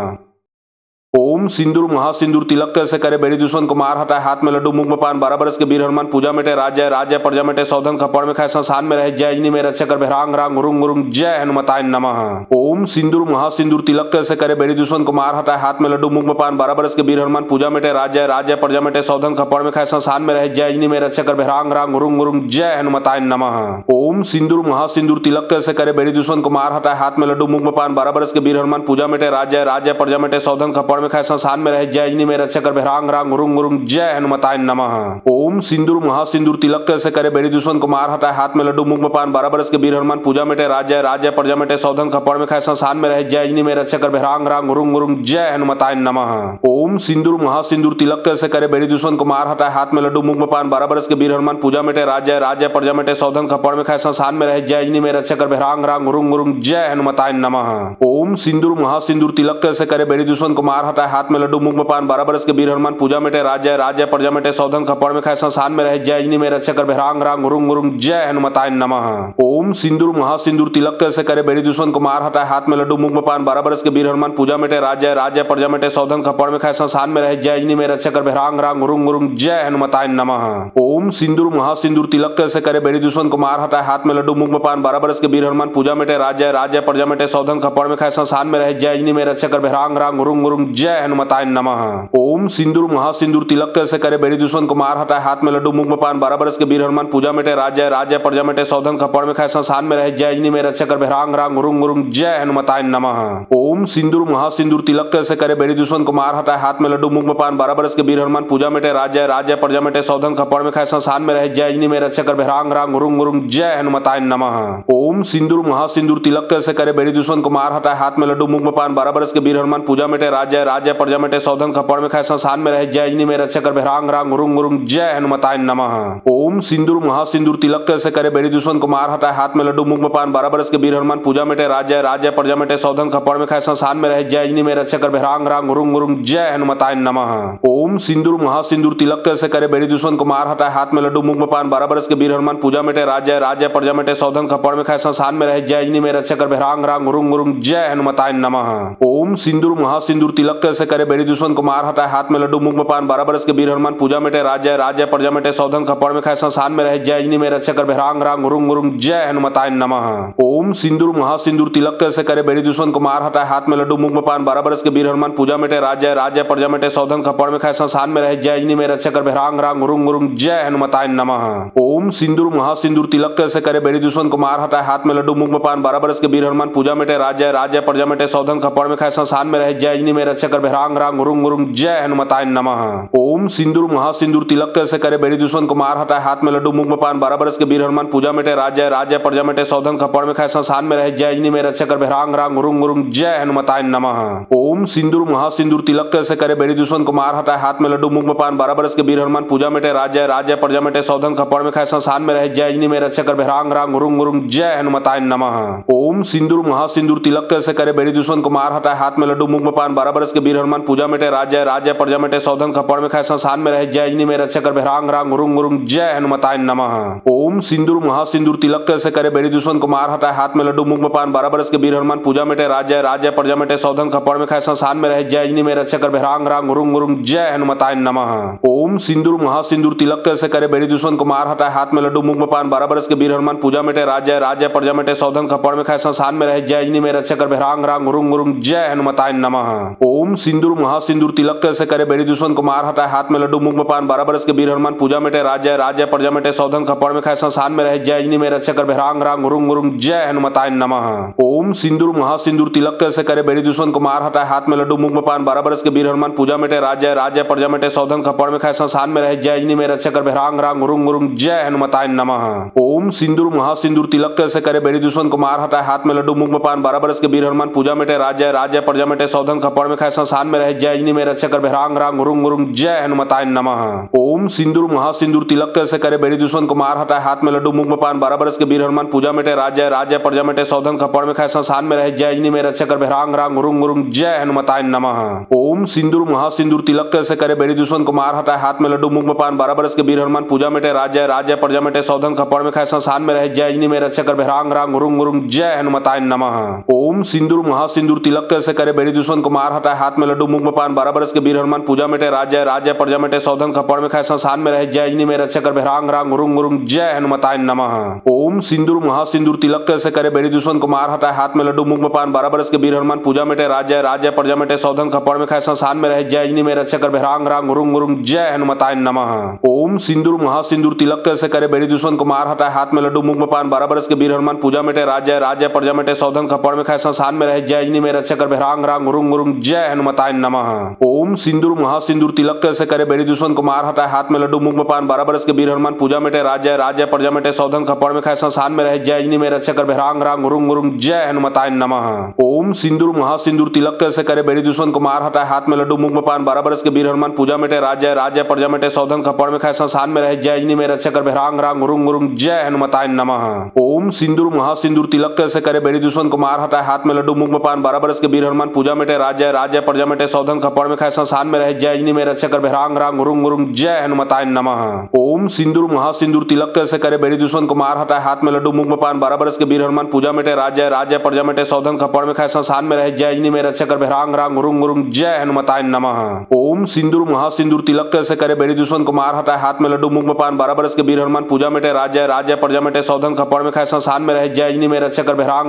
ओम सिंदूर महासिंदूर तिलक तिल से करे बेरी दुश्मन को मार हटाए हाथ में लड्डू मुंह में पान 12 बरस के वीर हनुमान पूजा मिटे राज्य राज्य प्रजा मिटे सौधन खपड़ में खाए संसान में रहे जय अजनी में रक्षा कर भैरांग रांग गुरुंग गुरुंग जय हनुमताय नमः। ओम सिंदूर महासिंदूर तिलक तिल से करे बेरी दुश्मन को मार हटाए हाथ में लड्डू मुंह में पान 12 बरस के वीर हनुमान पूजा मिटे राज्य राज्य प्रजा मिटे सौधन खपड़ में खाए संसान में रहे जय अजनी में रक्षा कर भैरांग रांग गुरुंग गुरुंग जय हनुमताय नमः। ओम सिंदूर महासिंदूर तिलक तिल से करे बेरी दुश्मन को मार हटाए हाथ में लड्डू मुंह में पान 12 बरस के वीर हनुमान पूजा मिटे राज्य राज्य प्रजा मिटे सौधन खपड़ में खाए संसान में रहे जय अजनी में रक्षा कर भैरांग रांग गुरुंग गुरुंग जय हनुमताय नमः। ओम सिंदूर महासिंदूर तिलक तिल से करे बेरी दुश्मन को मार हटाए हाथ में लड्डू मुंह में पान 12 बरस के वीर हनुमान पूजा मिटे राज्य राज्य प्रजा मिटे सौधन खपड़ में खाए संसान में रहे जय अजनी में रक्षा कर भैरांग रांग गुरुंग गुरुंग जय हनुमताय नमः। ओम सिंदूर महासिंदूर तिलक तिल से करे बेरी दुश्मन को मार हटाए हाथ में लड्डू मुंह में पान 12 बरस के वीर हनुमान पूजा मिटे राज्य राज्य प्रजा मिटे सौधन खपड़ में खाए संसान में रहे जय अजनी में रक्षा कर भैरांग रांग गुरुंग गुरुंग जय हनुमताय नमः। ओम सिंदूर महासिंदूर तिलक तिल से करे बेरी दुश्मन को मार हटाए हाथ में लड्डू मुंह में पान 12 बरस के वीर हनुमान पूजा मिटे राज्य राज्य प्रजा मिटे सौधन खपड़ में खाए संसान में रहे जय अजनी में रक्षा कर भैरांग रांग गुरुंग गुरुंग जय हनुमताय नमः। ओम सिंदूर महासिंदूर तिलक तिल से करे बेरी दुश्मन को मार हटाए हाथ में लड्डू मुंह में पान 12 बरस के वीर हनुमान पूजा मिटे राज्य राज्य प्रजा मिटे सौधन खपड़ में खाए संसान में रहे जय अजनी में रक्षा कर भैरांग रांग गुरुंग गुरुंग जय हनुमताय नमः। ओम सिंदूर महासिंदूर तिलक तिल से करे बेरी दुश्मन को मार हटाए हाथ में लड्डू मुंह में पान 12 बरस के वीर हनुमान पूजा मिटे राज्य राज्य प्रजा मिटे सौधन खपड़ में खाए संसान में रहे जय अजनी में रक्षा कर भैरांग रांग गुरुंग गुरुंग जय हनुमताय नमः। ओम सिंदूर महासिंदूर तिलक तिल से करे बेरी दुश्मन को मार हटाए हाथ में लड्डू मुंह में पान 12 बरस के वीर हनुमान पूजा मिटे राज्य राज्य प्रजा मिटे सौधन खपड़ में खाए संसान में रहे जय अजनी में रक्षा कर भैरांग रांग गुरुंग गुरुंग जय हनुमताय नमः। ओम सिंदूर महासिंदूर तिलक तिल से करे बेरी दुश्मन को मार हटाए हाथ में लड्डू मुंह में पान 12 बरस के वीर हनुमान पूजा मिटे राज्य राज्य प्रजा मिटे सौधन खपड़ में खाए संसान में रहे जय अजनी में रक्षा कर भैरांग रांग गुरुंग गुरुंग जय हनुमताय नमः। ओम सिंदूर महासिंदूर तिलक तिल से करे बेरी दुश्मन को मार हटाए हाथ में लड्डू मुंह में पान 12 बरस के वीर हनुमान पूजा मिटे राज्य राज्य प्रजा मिटे सौधन खपड़ में खाए संसान में रहे जय अजनी में रक्षा कर भैरांग रांग गुरुंग गुरुंग जय हनुमताय नमः। ओम सिंदूर महासिंदूर तिलक तिल से करे बेड़ी दुश्मन को मार हटाए हाथ में लड्डू मुख में पान 12 बरस के वीर हनुमान पूजा मिटे राज्य राज्य प्रजा मिटे सौधन खपड़ में खाए संसान में रहे जय अजनी में रक्षा कर भैरांग रांग गुरुंग गुरुंग जय हनुमताय नमः। ओम सिंदूर महासिंदूर तिलक तिल से करे बेड़ी दुश्मन को मार हटाए हाथ में लड्डू मुख में पान 12 बरस के वीर हनुमान पूजा मिटे राज्य राज्य प्रजा मिटे सौधन खपड़ में खाए संसान में रहे जय अजनी में रक्षा कर भैरांग रांग गुरुंग गुरुंग जय हनुमताय नमः। ओम सिंदूर महासिंदूर तिलक तिल से करे बेड़ी दुश्मन को मार हटाए हाथ में लड्डू मुख में पान 12 बरस के वीर हनुमान पूजा मिटे राज्य राज्य प्रजा मिटे सौधन खपड़ में खाए संसान में रहे जय अजनी में रक्षा कर भैरांग रांग गुरुंग गुरुंग जय हनुमताय नमः। ओम सिंदूर महासिंदूर तिलक तिल से करे बेड़ी दुश्मन को मार हटाए हाथ में लड्डू मुख में पान 12 बरस के वीर हनुमान पूजा मिटे राज्य राज्य प्रजा मिटे सौधन खपड़ में खाए संसान में रहे जय अजनी में रक्षा कर भैरांग रांग गुरुंग गुरुंग जय हनुमताय नमः। ओम सिंदूर महासिंदूर तिलक तिल से करे बेड़ी दुश्मन को मार हटाए हाथ में लड्डू मुख में पान 12 बरस के वीर हनुमान पूजा मिटे राज्य राज्य प्रजा मिटे सौधन खपड़ में खाए संसान में रहे जय अजनी में रक्षा कर भैरांग रांग गुरुंग गुरुंग जय हनुमताय नमः। ओम सिंदूर महासिंदूर तिलक तिल से करे बेड़ी दुश्मन को मार हटाए हाथ में लड्डू मुख में पान 12 बरस के वीर हनुमान पूजा मिटे राज्य राज्य प्रजा मिटे सौधन खपड़ में खाए संसान में रहे जय अजनी में रक्षा कर भैरांग रांग गुरुंग गुरुंग जय हनुमताय नमः। ओम सिंदूर महासिंदूर तिलक तिल से करे बेड़ी दुश्मन को मार हटाए हाथ में लड्डू मुख में पान 12 बरस के वीर हनुमान पूजा मिटे राज्य राज्य प्रजा मिटे सौधन खपड़ में खाए संसान में रहे जय अजनी में रक्षा कर भैरांग रांग गुरुंग गुरुंग जय हनुमताय नमः। ओम सिंदूर महासिंदूर तिलक तिल से करे बेड़ी दुश्मन को मार हटाए हाथ में लड्डू मुख में पान 12 बरस के वीर हनुमान पूजा मिटे राज्य राज्य प्रजा मिटे सौधन खपड़ में खाए संसान में रहे जय अजनी में रक्षा कर भैरांग रांग गुरुंग गुरुंग जय हनुमताय नमः। ओम सिंदूर महासिंदूर तिलक तिल से करे बेड़ी दुश्मन को मार हटाए हाथ में लड्डू मुख में पान 12 बरस के वीर हनुमान पूजा मिटे राज्य राज्य प्रजा मिटे सौधन खपड़ में खाए संसान में रहे जय अजनी में रक्षा कर भैरांग रांग गुरुंग गुरुंग जय हनुमताय नमः। ओम सिंदूर महासिंदूर तिलक तिल से करे बेड़ी दुश्मन को मार हटाए हाथ में लड्डू मुख में पान 12 बरस के वीर हनुमान पूजा मिटे राज्य राज्य प्रजा मिटे सौधन खपड़ में खाए संसान में रहे जय अजनी में रक्षा कर भैरांग रांग गुरुंग गुरुंग जय हनुमताय नमः। ओम सिंदूर महासिंदूर तिलक तिल से करे बेड़ी दुश्मन को मार हटाए हाथ में लड्डू मुख में पान 12 बरस के वीर हनुमान पूजा मिटे राज्य राज्य प्रजा मिटे सौधन खपड़ में खाए संसान में रहे जय अजनी में रक्षा कर भैरांग रांग गुरुंग गुरुंग जय हनुमताय नमः। ओम सिंदूर महासिंदूर तिलक तिल से करे बेड़ी दुश्मन को मार हटाए हाथ में लड्डू मुख में पान 12 बरस के वीर हनुमान पूजा मिटे राज्य राज्य प्रजा मिटे सौधन खपड़ में खाए संसान में रहे जय अजनी में रक्षा कर भैरांग रांग गुरुंग गुरुंग जय हनुमताय नमः। ओम सिंदूर महासिंदूर तिलक तिल से करे बेड़ी दुश्मन को मार हटाए हाथ में लड्डू मुख में पान 12 बरस के वीर हनुमान पूजा मिटे राज्य राज्य प्रजा मिटे सौधन खपड़ में खाए संसान में रहे जय अजनी में रक्षा कर भैरांग रांग गुरुंग गुरुंग जय हनुमताय नमः। ओम सिंदूर महासिंदूर तिलक तिल से करे बेड़ी दुश्मन को मार हटाए हाथ में लड्डू मुख में पान 12 बरस के वीर हनुमान पूजा मिटे राज्य राज्य प्रजा मिटे सौधन खपड़ में खाए संसान में रहे जय अजनी में रक्षा कर भैरांग रांग गुरुंग गुरुंग जय हनुमताय नमः। ओम सिंदूर महासिंदूर तिलक तिल से करे बेड़ी दुश्मन को मार हटाए हाथ में लड्डू मुख में पान 12 बरस के वीर हनुमान पूजा मिटे राज्य राज्य प्रजा मिटे सौधन खपड़ में खाए संसान में रहे जय अजनी में रक्षा कर भैरांग रांग गुरुंग गुरुंग जय हनुमताय नमः। ओम सिंदूर महासिंदूर तिलक तिल से करे बेड़ी दुश्मन को मार हटाए हाथ में लड्डू मुख में पान 12 बरस के वीर हनुमान पूजा मिटे राज्य राज्य प्रजा मिटे सौधन खपड़ में खाए संसान में रहे जय अजनी में रक्षा कर भैरांग रांग गुरुंग गुरुंग जय हनुमताय नमः। ओम सिंदूर महासिंदूर तिलक तिल से करे बेड़ी दुश्मन को मार हटाए हाथ में लड्डू मुख में पान 12 बरस के वीर हनुमान पूजा मिटे राज्य राज्य प्रजा मिटे सौधन खपड़ में खाए संसान में रहे जय अजनी में रक्षा कर भैरांग रांग गुरुंग गुरुंग जय हनुमताय नमः। ओम सिंदूर महासिंदूर तिलक तिल से करे बेड़ी दुश्मन को मार हटाए हाथ में लड्डू मुख में पान 12 बरस के वीर हनुमान पूजा मिटे राज्य राज्य प्रजा मिटे सौधन खपड़ में खाए संसान में रहे जय अजनी में रक्षा कर भैरांग रांग गुरुंग गुरुंग जय हनुमताय नमः। ओम सिंदूर महासिंदूर तिलक तिल से करे बेड़ी दुश्मन को मार हटाए हाथ में लड्डू मुख में पान 12 बरस के वीर हनुमान पूजा मिटे राज्य राज्य प्रजा मिटे सौधन खपड़ में खाए संसान में रहे जय अजनी में रक्षा कर भैरांग रांग गुरुंग गुरुंग जय हनुमताय नमः। ओम सिंदूर महासिंदूर तिलक तिल से करे बेड़ी दुश्मन को मार हटाए हाथ में लड्डू मुख में पान 12 बरस के वीर हनुमान पूजा मिटे राज्य राज्य प्रजा मिटे सौधन खपड़ में खाए संसान में रहे जय अजनी में रक्षा कर भैरांग रांग गुरुंग गुरुंग जय हनुमताय नमः। ओम सिंदूर महासिंदूर तिलक तिल से करे बेड़ी दुश्मन को मार हटाए हाथ में लड्डू मुख में पान 12 बरस के वीर हनुमान पूजा मिटे राज्य राज्य प्रजा मिटे सौधन खपड़ में खाए संसान में रहे जय अजनी में रक्षा कर भैरांग रांग गुरुंग गुरुंग जय हनुमताय नमः। ओम सिंदूर महासिंदूर तिलक तिल से करे बेड़ी दुश्मन को मार हटाए हाथ में लड्डू मुख में पान 12 बरस के वीर हनुमान पूजा मिटे राज्य राज्य प्रजा मिटे सौधन खपड़ में खाए संसान में रहे जय अजनी में रक्षा कर भैरांग रांग गुरुंग गुरुंग जय हनुमताय नमः। ओम सिंदूर महासिंदूर तिलक तिल से करे बेड़ी दुश्मन को मार हटाए हाथ में लड्डू मुख में पान 12 बरस के वीर हनुमान पूजा मिटे राज्य राज्य प्रजा मिटे सौधन खपड़ में खाए संसान में रहे जय अजनी में रक्षा कर भैरांग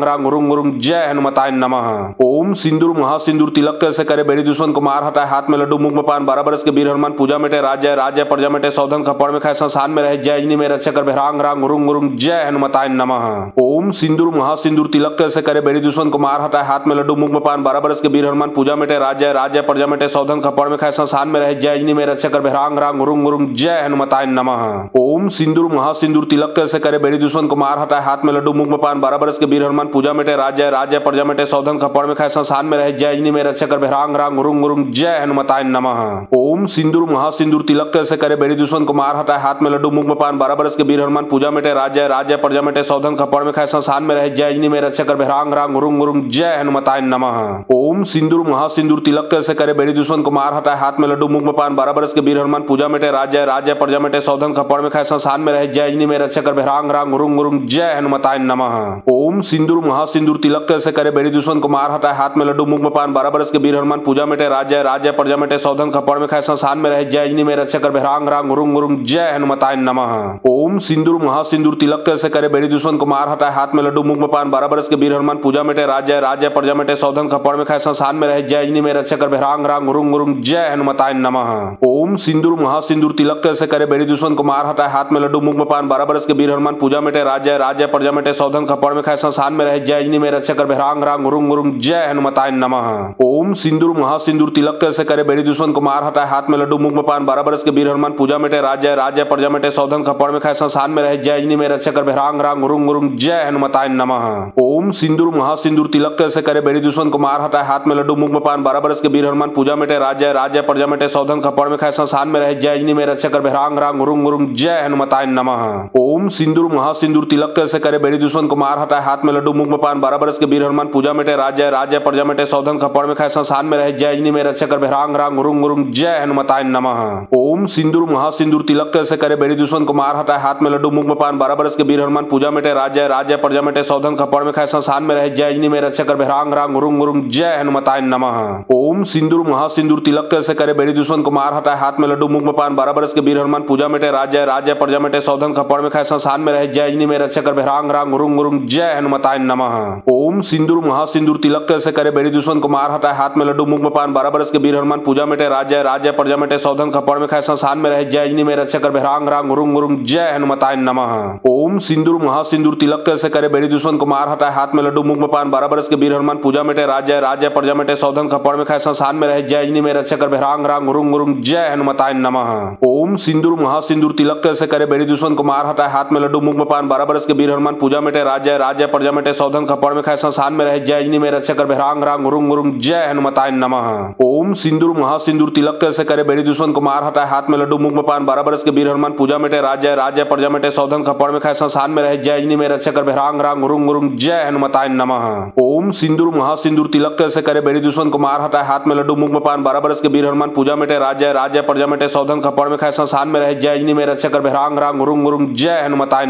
रांग गुरुंग गुरुंग जय हनुमताय नमः। ओम सिंदूर महासिंदूर तिलक तिल से करे बेड़ी दुश्मन को मार हटाए हाथ में लड्डू मुख में पान 12 बरस के वीर हनुमान पूजा मिटे राज्य राज्य प्रजा मिटे सौधन खपड़ में खाए संसान में रहे जय अजनी में रक्षा कर भैरांग रांग गुरुंग गुरुंग जय हनुमताय नमः। ओम सिंदूर महासिंदूर तिलक तिल से करे बेड़ी दुश्मन को मार हटाए हाथ में लड्डू मुख में पान 12 बरस के वीर हनुमान पूजा मिटे राज्य राज्य प्रजा मिटे सौधन खपड़ में खाए संसान में रहे जय अजनी में रक्षा कर भैरांग रांग गुरुंग गुरुंग जय हनुमताय नमः। ओम सिंदूर महासिंदूर तिलक तिल से करे बेड़ी दुश्मन को मार हटाए हाथ में लड्डू मुख में पान 12 बरस के वीर हनुमान पूजा मिटे राज्य राज्य प्रजा मिटे सौधन खपड़ में खाए संसान में रहे जय अजनी में रक्षा कर भिरांग रांग रुंग रुंग जय हनुमताय नमः। ओम सिंदूर महासिंदूर तिलक तिल से करे बेरी दुश्मन को मार हटाए हाथ में लड्डू मुंह में पान 12 बरस के वीर हनुमान पूजा मिटे राज्य राज्य प्रजा मिटे सौधन खपड़ में खाए संसान में रहे जय जिनी में रक्षा कर भिरांग रांग रुंग रुंग जय हनुमताय नमः। ओम सिंदूर महासिंदूर तिलक तिल से करे बेरी दुश्मन को मार हटाए हाथ में लड्डू मुंह में पान 12 बरस के वीर हनुमान पूजा मिटे राज्य राज्य प्रजा मिटे सौधन खपड़ में खाए संसान में रहे जय जिनी में रक्षा कर भिरांग रांग रुंग रुंग जय हनुमताय नमः। ओम सिंदूर महासिंदूर तिलक तिल से करे बेरी दुश्मन को मार हटाए हाथ में लड्डू मुंह में पान 12 बरस के वीर हनुमान पूजा मिटे राज्य राज्य प्रजा मिटे सौधन खपड़ में खाए संसान में रहे जय जिनी में रक्षा कर भिरांग रांग रुंग रुंग जय हनुमताय नमः। ओम सिंदूर महासिंदूर तिलक तिल से करे बेरी दुश्मन को मार हटाए हाथ में लड्डू मुंह में पान 12 बरस के वीर हनुमान पूजा मिटे राज्य राज्य प्रजा मिटे सौधन खपड़ में खाए संसान में रहे जय जिनी में रक्षा कर भिरांग रांग रुंग रुंग जय हनुमताय नमः। ओम सिंदूर महासिंदूर तिलक तिल से करे बेरी दुश्मन को मार हटाए हाथ में लड्डू मुंह में पान 12 बरस के वीर हनुमान पूजा मिटे राज्य राज्य प्रजा मिटे सौधन खपड़ में खाए संसान में रहे जय जिनी में रक्षा कर भिरांग रांग रुंग रुंग जय हनुमताय नमः। ओम सिंदूर महासिंदूर तिलक तिल से करे बेरी दुश्मन को मार हटाए हाथ में लड्डू मुंह में पान 12 बरस के वीर हनुमान पूजा मिटे राज्य राज्य प्रजा मिटे सौधन खपड़ में खाए संसान में रहे जय जिनी में रक्षा कर भिरांग रांग रुंग रुंग जय हनुमताय नमः। ओम सिंदूर महासिंदूर तिलक तिल से करे बेरी दुश्मन को मार हटाए हाथ में लड्डू मुंह में पान 12 बरस के वीर हनुमान पूजा मिटे राज्य राज्य प्रजा मिटे सौधन खपड़ में खाए संसान में रहे जय जिनी में रक्षा कर भिरांग रांग रुंग रुंग जय हनुमताय नमः। ओम सिंदूर महासिंदूर तिलक तिल से करे बेरी दुश्मन को मार हटाए हाथ में लड्डू मुंह में पान 12 बरस के वीर हनुमान पूजा मिटे राज्य राज्य प्रजा मिटे सौधन खपड़ में खाए संसान में रहे जय जिनी में रक्षा कर भिरांग रांग रुंग रुंग जय हनुमताय नमः। ओम सिंदूर महासिंदूर तिलक तिल से करे बेरी दुश्मन को मार हटाए हाथ में लड्डू मुंह में पान 12 बरस के वीर हनुमान पूजा मिटे राज्य राज्य प्रजा मिटे सौधन खपड़ में खाए संसान में रहे जय जिनी में रक्षा कर भिरांग रांग रुंग रुंग जय हनुमताय नमः। ओम सिंदूर महासिंदूर तिलक तिल से करे बेरी दुश्मन को मार हटाए हाथ में लड्डू मुंह में पान 12 बरस के वीर हनुमान पूजा मिटे राज्य राज्य प्रजा मिटे सौधन खपड़ में खाए संसान में रहे जय जिनी में रक्षा कर भिरांग रांग रुंग रुंग जय हनुमताय नमः। ओम सिंदूर महासिंदूर तिलक तिल से करे बेरी दुश्मन को मार हटाए हाथ में लड्डू मुंह में पान 12 बरस के वीर हनुमान पूजा मिटे राज्य राज्य प्रजा मिटे सौधन खपड़ में खाए संसान में रहे जय जिनी में रक्षा कर भिरांग रांग रुंग रुंग जय हनुमताय नमः। ओम सिंदूर महासिंदूर तिलक तिल से करे बेरी दुश्मन को मार हटाए हाथ में लड्डू मुंह में पान 12 बरस के वीर हनुमान पूजा मिटे राज्य राज्य प्रजा मिटे सौधन खपड़ में खाए संसान में रहे जय जिनी में रक्षा कर भिरांग रांग रुंग रुंग जय हनुमताय नमः। ओम सिंदूर महासिंदूर तिलक तिल से करे बेरी दुश्मन को मार हटाए हाथ में लड्डू मुंह में पान 12 बरस के वीर हनुमान पूजा मिटे राज्य राज्य प्रजा मिटे सौधन खपड़ में खाए संसान में रहे जय जिनी में रक्षा कर भिरांग रांग रुंग रुंग जय हनुमताय नमः। ओम सिंदूर महासिंदूर तिलक तिल से करे बेरी दुश्मन को मार हटाए हाथ में लड्डू मुंह में पान 12 बरस के वीर हनुमान पूजा मिटे राज्य राज्य प्रजा मिटे सौधन खपड़ में खाए संसान में रहे जय जिनी में रक्षा कर भिरांग रांग रुंग रुंग जय हनुमताय नमः। ओम सिंदूर महासिंदूर तिलक तिल से करे बेरी दुश्मन को मार हटाए हाथ में लड्डू मुंह में पान 12 बरस के वीर हनुमान पूजा मिटे राज्य राज्य प्रजा मिटे सौधन खपड़ में खाए संसान में रहे जय जिनी में रक्षा कर भिरांग रांग रुंग रुंग जय हनुमताय नमः।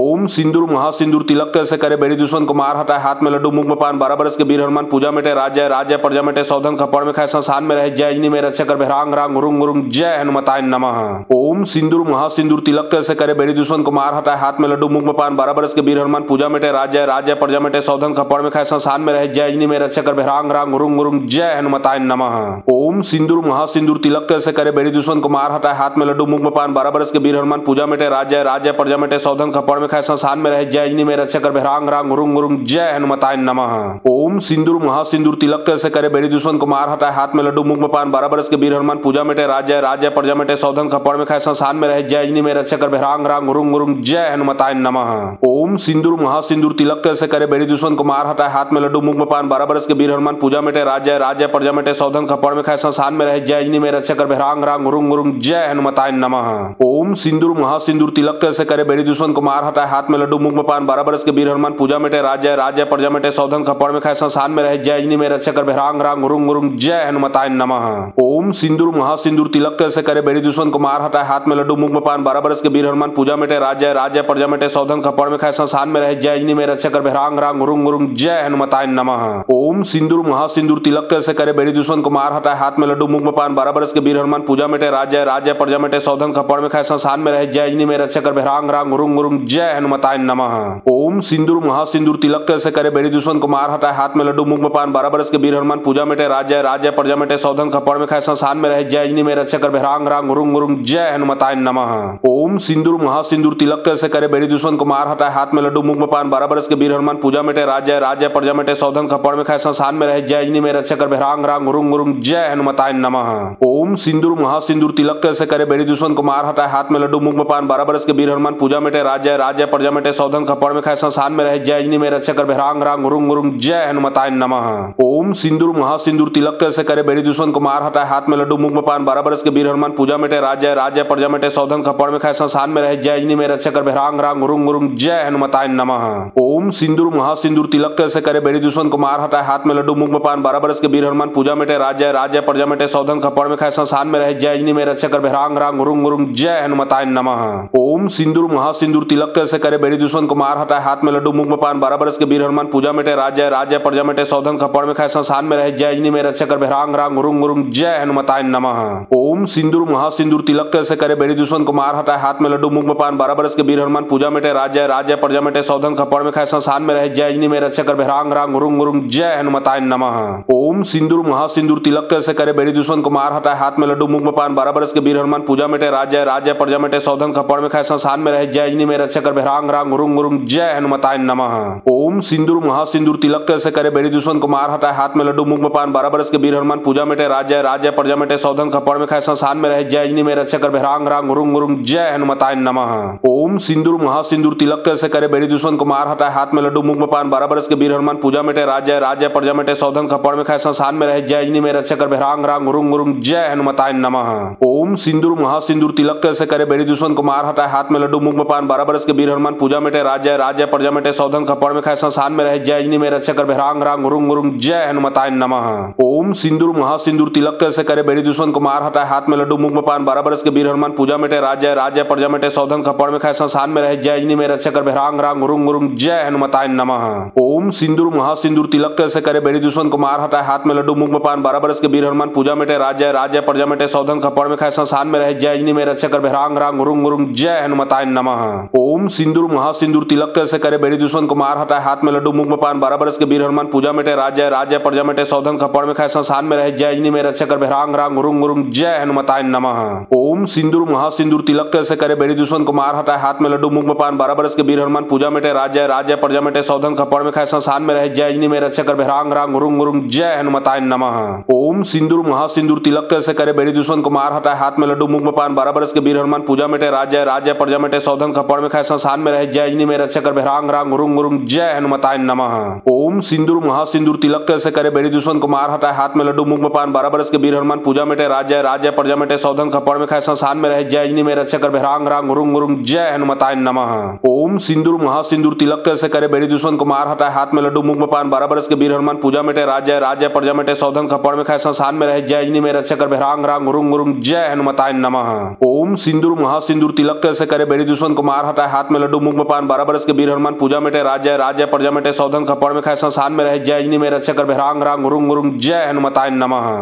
ओम सिंदूर महासिंदूर तिलक तिल से करे बेरी दुश्मन को मार हटाए हाथ में लड्डू मुंह में पान 12 बरस के वीर हनुमान पूजा मिटे राज्य राज्य प्रजा मिटे सौधन खपड़ में खाए संसान में रहे जय जिनी में रक्षा कर भिरांग रांग रुंग रुंग जय हनुमताय नमः। ओम सिंदूर महासिंदूर तिलक तिल से करे बेरी दुश्मन को मार हटाए हाथ में लड्डू मुंह में पान 12 बरस के वीर हनुमान पूजा मिटे राज्य राज्य प्रजा मिटे सौधन खपड़ में खाए संसान में रहे जय जिनी में रक्षा कर भिरांग रांग रुंग रुंग जय हनुमताय नमः। ओम सिंदूर महासिंदूर तिलक तिल से करे बेरी दुश्मन को मार हटाए हाथ में लड्डू मुंह में पान 12 बरस के वीर हनुमान पूजा मिटे राज्य राज्य प्रजा मिटे सौधन खपड़ में खाए संसान में रहे जय जिनी में रक्षा कर भिरांग रांग रुंग रुंग जय हनुमताय नमः। ओम सिंदूर महासिंदूर तिलक तिल से करे बेरी दुश्मन को मार हटाए हाथ में लड्डू मुंह में पान 12 बरस के वीर हनुमान पूजा मिटे राज्य राज्य प्रजा मिटे सौधन खपड़ में खाए संसान में रहे जय जिनी में रक्षा कर भिरांग रांग रुंग रुंग जय हनुमताय नमः। ओम सिंदूर महासिंदूर तिलक तिल से करे बेरी दुश्मन को मार हटाए हाथ में लड्डू मुंह में पान 12 बरस के वीर हनुमान पूजा मिटे राज्य राज्य प्रजा मिटे सौधन खपड़ में खाए संसान में रहे जय जिनी में रक्षा कर भिरांग रांग रुंग रुंग जय हनुमताय नमः। ओम सिंदूर महासिंदूर तिलक तिल से करे बेरी दुश्मन को मार हटाए हाथ में लड्डू मुंह में पान 12 बरस के वीर हनुमान पूजा मिटे राज्य राज्य प्रजा मिटे सौधन खपड़ में खाए संसान में रहे जय जिनी में रक्षा कर भिरांग रांग रुंग रुंग जय हनुमताय नमः। ओम सिंदूर महासिंदूर तिलक तिल से करे बेरी दुश्मन को मार हटाए हाथ में लड्डू मुंह में पान 12 बरस के वीर हनुमान पूजा मिटे राज्य राज्य प्रजा मिटे सौधन खपड़ में खाए संसान में रहे जय जिनी में रक्षा कर भिरांग रांग रुंग रुंग जय हनुमताय नमः। ओम सिंदूर महासिंदूर तिलक तिल से करे बेरी दुश्मन को मार हटाए हाथ में लड्डू मुंह में पान 12 बरस के वीर हनुमान पूजा मिटे राज्य राज्य प्रजा मिटे सौधन खपड़ में खाए संसान में रहे जय जिनी में रक्षा कर भिरांग रांग रुंग रुंग जय हनुमताय नमः। ओम सिंदूर महासिंदूर तिलक तिल से करे बेरी दुश्मन को मार हटाए हाथ में लड्डू मुंह में पान 12 बरस के वीर हनुमान पूजा मिटे राज्य राज्य प्रजा मिटे सौधन खपड़ में खाए संसान में रहे जय जिनी में रक्षा कर भिरांग रांग रुंग रुंग जय हनुमताय नमः। ओम सिंदूर महासिंदूर तिलक तिल से करे बेरी दुश्मन को मार हटाए हाथ में लड्डू मुंह में पान 12 बरस के वीर हनुमान पूजा मिटे राज्य राज्य प्रजा मिटे सौधन खपड़ में खाए संसान में रहे जय जिनी में रक्षा कर भिरांग रांग रुंग रुंग जय हनुमताय नमः। ओम सिंदूर महासिंदूर तिलक तिल से करे बेरी दुश्मन को मार हटाए हाथ में लड्डू मुंह में पान 12 बरस के वीर हनुमान पूजा मिटे राज्य राज्य प्रजा मिटे सौधन खपड़ में खाए संसान में रहे जय जिनी में रक्षा कर भिरांग रांग रुंग रुंग जय हनुमताय नमः। ओम सिंदूर महासिंदूर तिलक तेल से करे बेरी दुश्मन को मार हटाए हाथ में लड्डू मुंह में पान 12 बरस के वीर हनुमान पूजा मिटे राज्य राज्य प्रजा मिटे सौधन खपड़ में खाए संसान में रहे जय में रक्षा कर रांग रांग रुंग रुंग जय हनुमताय नमः। ओम सिंदूर महासिंदूर तिलक तेल से करे बेरी दुश्मन को मार हटाए हाथ में लड्डू मुंह में पान 12 बरस के वीर हनुमान पूजा मिटे राज्य राज्य प्रजा मिटे सौधन खपड़ में खाए संसान में रहे जय में रक्षा कर रांग रांग रुंग रुंग जय हनुमताय नमः। ओम सिंदूर महासिंदूर तिलक तेल से करे बेरी दुश्मन को मार हटाए हाथ में लड्डू मुंह में पान 12 बरस के वीर हनुमान पूजा मिटे राज्य राज्य प्रजा मिटे सौधन खपड़ में खाए संसान में रहे जय में रक्षा कर रांग रांग रुंग रुंग जय हनुमताय नमः। ओम सिंदूर महासिंदूर तिलक तेल से करे बेरी दुश्मन को मार हटाए हाथ में लड्डू मुंह में पान 12 बरस के वीर हनुमान पूजा मिटे राज्य राज्य प्रजा मिटे सौधन खपड़ में खाए संसान में रहे जय में रक्षा कर रांग रांग रुंग रुंग जय हनुमताय नमः। ओम सिंदूर महासिंदूर तिलक तेल से करे बेरी दुश्मन को मार हटाए हाथ में लड्डू मुंह में पान 12 बरस के वीर हनुमान पूजा मिटे राज्य राज्य प्रजा मिटे सौधन खपड़ में खाए संसान में रहे जय में रक्षा कर रांग रांग रुंग रुंग जय हनुमताय नमः। ओम सिंदूर महासिंदूर तिलक तेल से करे बेरी दुश्मन को मार हटाए हाथ में लड्डू मुंह में पान 12 बरस के वीर हनुमान पूजा मिटे राज्य राज्य प्रजा मिटे सौधन खपड़ में खाए संसान में रहे जय में रक्षा कर रांग रांग रुंग रुंग जय हनुमताय नमः। ओम सिंदूर महासिंदूर तिलक तेल से करे बेरी दुश्मन को मार हटाए हाथ में लड्डू मुंह में पान 12 बरस के वीर हनुमान पूजा मिटे राज्य राज्य प्रजा मिटे सौधन खपड़ में खाए संसान में रहे जय में रक्षा कर रांग रांग रुंग रुंग जय हनुमताय नमः। ओम सिंदूर महासिंदूर तिलक तेल से करे बेरी दुश्मन को मार हटाए हाथ में लड्डू मुंह में पान 12 बरस के वीर हनुमान पूजा मिटे राज्य राज्य प्रजा मिटे सौधन खपड़ में खाए संसान में रहे जय में रक्षा कर रांग रांग रुंग रुंग जय हनुमताय नमः। ओम सिंदूर महासिंदूर तिलक तेल से करे बेरी दुश्मन को मार हटाए हाथ में लड्डू मुंह में पान 12 बरस के वीर हनुमान पूजा मिटे राज्य राज्य प्रजा मिटे सौधन खपड़ में खाए संसान में रहे जय में रक्षा कर रांग रांग रुंग रुंग जय हनुमताय नमः। ओम सिंदूर महासिंदूर तिलक तेल से करे बेरी दुश्मन को मार हटाए हाथ में लड्डू मुंह में पान 12 बरस के वीर हनुमान पूजा मिटे राज्य राज्य प्रजा मिटे सौधन खपड़ में खाए संसान में रहे जय में रक्षा कर रांग रांग रुंग रुंग जय हनुमताय नमः। ओम सिंदूर महासिंदूर तिलक तेल से करे बेरी दुश्मन को मार हटाए हाथ में लड्डू मुंह में पान 12 बरस के वीर हनुमान पूजा मिटे राज्य राज्य प्रजा मिटे सौधन खपड़ में खाए संसान में रहे जय में रक्षा कर रांग रांग रुंग रुंग जय हनुमताय नमः। ओम सिंदूर महासिंदूर तिलक तेल से करे बेरी दुश्मन को मार हटाए हाथ में लड्डू मुंह में पान 12 बरस के वीर हनुमान पूजा मिटे राज्य राज्य प्रजा मिटे सौधन खपड़ में खाए संसान में रहे जय में रक्षा कर रांग रांग रुंग रुंग जय हनुमताय नमः। ओम सिंदूर महासिंदूर तिलक तेल से करे बेरी दुश्मन को मार हटाए हाथ में लड्डू मुंह में पान 12 बरस के वीर हनुमान पूजा मिटे राज्य राज्य प्रजा मिटे सौधन खपड़ में खाए संसान में रहे जय में रक्षा कर रांग रांग रुंग रुंग जय हनुमताय नमः। ओम सिंदूर महासिंदूर तिलक तेल से करे बेरी दुश्मन को मार हटाए हाथ में लड्डू मुंह में पान 12 बरस के वीर हनुमान पूजा मिटे राज्य राज्य प्रजा मिटे सौधन खपड़ में खाए संसान में रहे जय में रक्षा कर रांग रांग रुंग रुंग जय हनुमताय नमः। ओम सिंदूर महासिंदूर तिलक तेल से करे बेरी दुश्मन को मार हटाए हाथ में लड्डू मुंह में पान 12 बरस के वीर हनुमान पूजा मिटे राज्य राज्य प्रजा मिटे सौधन खपड़ में खाए संसान में रहे जय में रक्षा कर रांग रांग रुंग रुंग जय हनुमताय नमः। ओम सिंदूर महासिंदूर तिलक तेल से करे बेरी दुश्मन को मार हटाए हाथ में लड्डू मुंह में पान 12 बरस के वीर हनुमान पूजा मिटे राज्य राज्य प्रजा मिटे सौधन खपड़ में खाए संसान में रहे जय में रक्षा कर रांग रांग रुंग रुंग जय हनुमताय नमः। ओम सिंदूर महासिंदूर तिलक तेल से करे बेरी दुश्मन को मार हटाए हाथ में लड्डू मुंह में पान 12 बरस के वीर हनुमान पूजा मिटे राज्य राज्य प्रजा मिटे सौधन खपड़ में खाए संसान में रहे जय में रक्षा कर रांग रांग रुंग रुंग जय हनुमताय नमः।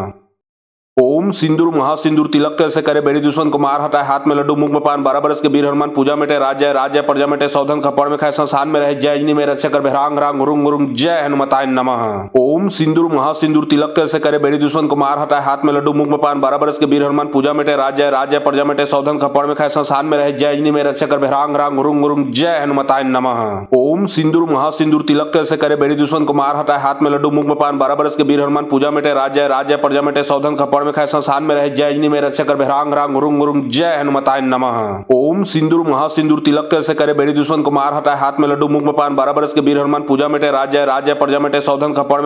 ओम सिंदूर महासिंदूर तिलक तेल से करे बेरी दुश्मन को मार हटाए हाथ में लड्डू मुंह में पान 12 बरस के वीर हनुमान पूजा मिटे राज्य राज्य प्रजा मिटे सौधन खपड़ में खाए संसान में रहे जय में रक्षा कर रांग रांग रुंग रुंग जय हनुमताय नमः। ओम सिंदूर महासिंदूर तिलक तेल से करे बेरी दुश्मन को मार हटाए हाथ में लड्डू मुंह में पान 12 बरस के वीर हनुमान पूजा मिटे राज्य राज्य प्रजा मिटे सौधन खपड़ में खाए संसान में रहे जय में रक्षा कर रांग रांग रुंग रुंग जय हनुमताय नमः। ओम सिंदूर महासिंदूर तिलक तेल से करे बेरी दुश्मन को मार हटाए हाथ में लड्डू मुंह में पान 12 बरस के वीर हनुमान पूजा मिटे राज्य राज्य प्रजा मिटे सौधन खपड़ में खाए संसान में रहे जय में रक्षा कर रांग रांग रुंग रुंग जय हनुमताय नमः। ओम सिंदूर महासिंदूर तिलक तेल से करे बेरी दुश्मन को मार हटाए हाथ में लड्डू मुंह में पान 12 बरस के वीर हनुमान पूजा मिटे राज्य राज्य प्रजा मिटे सौधन खपड़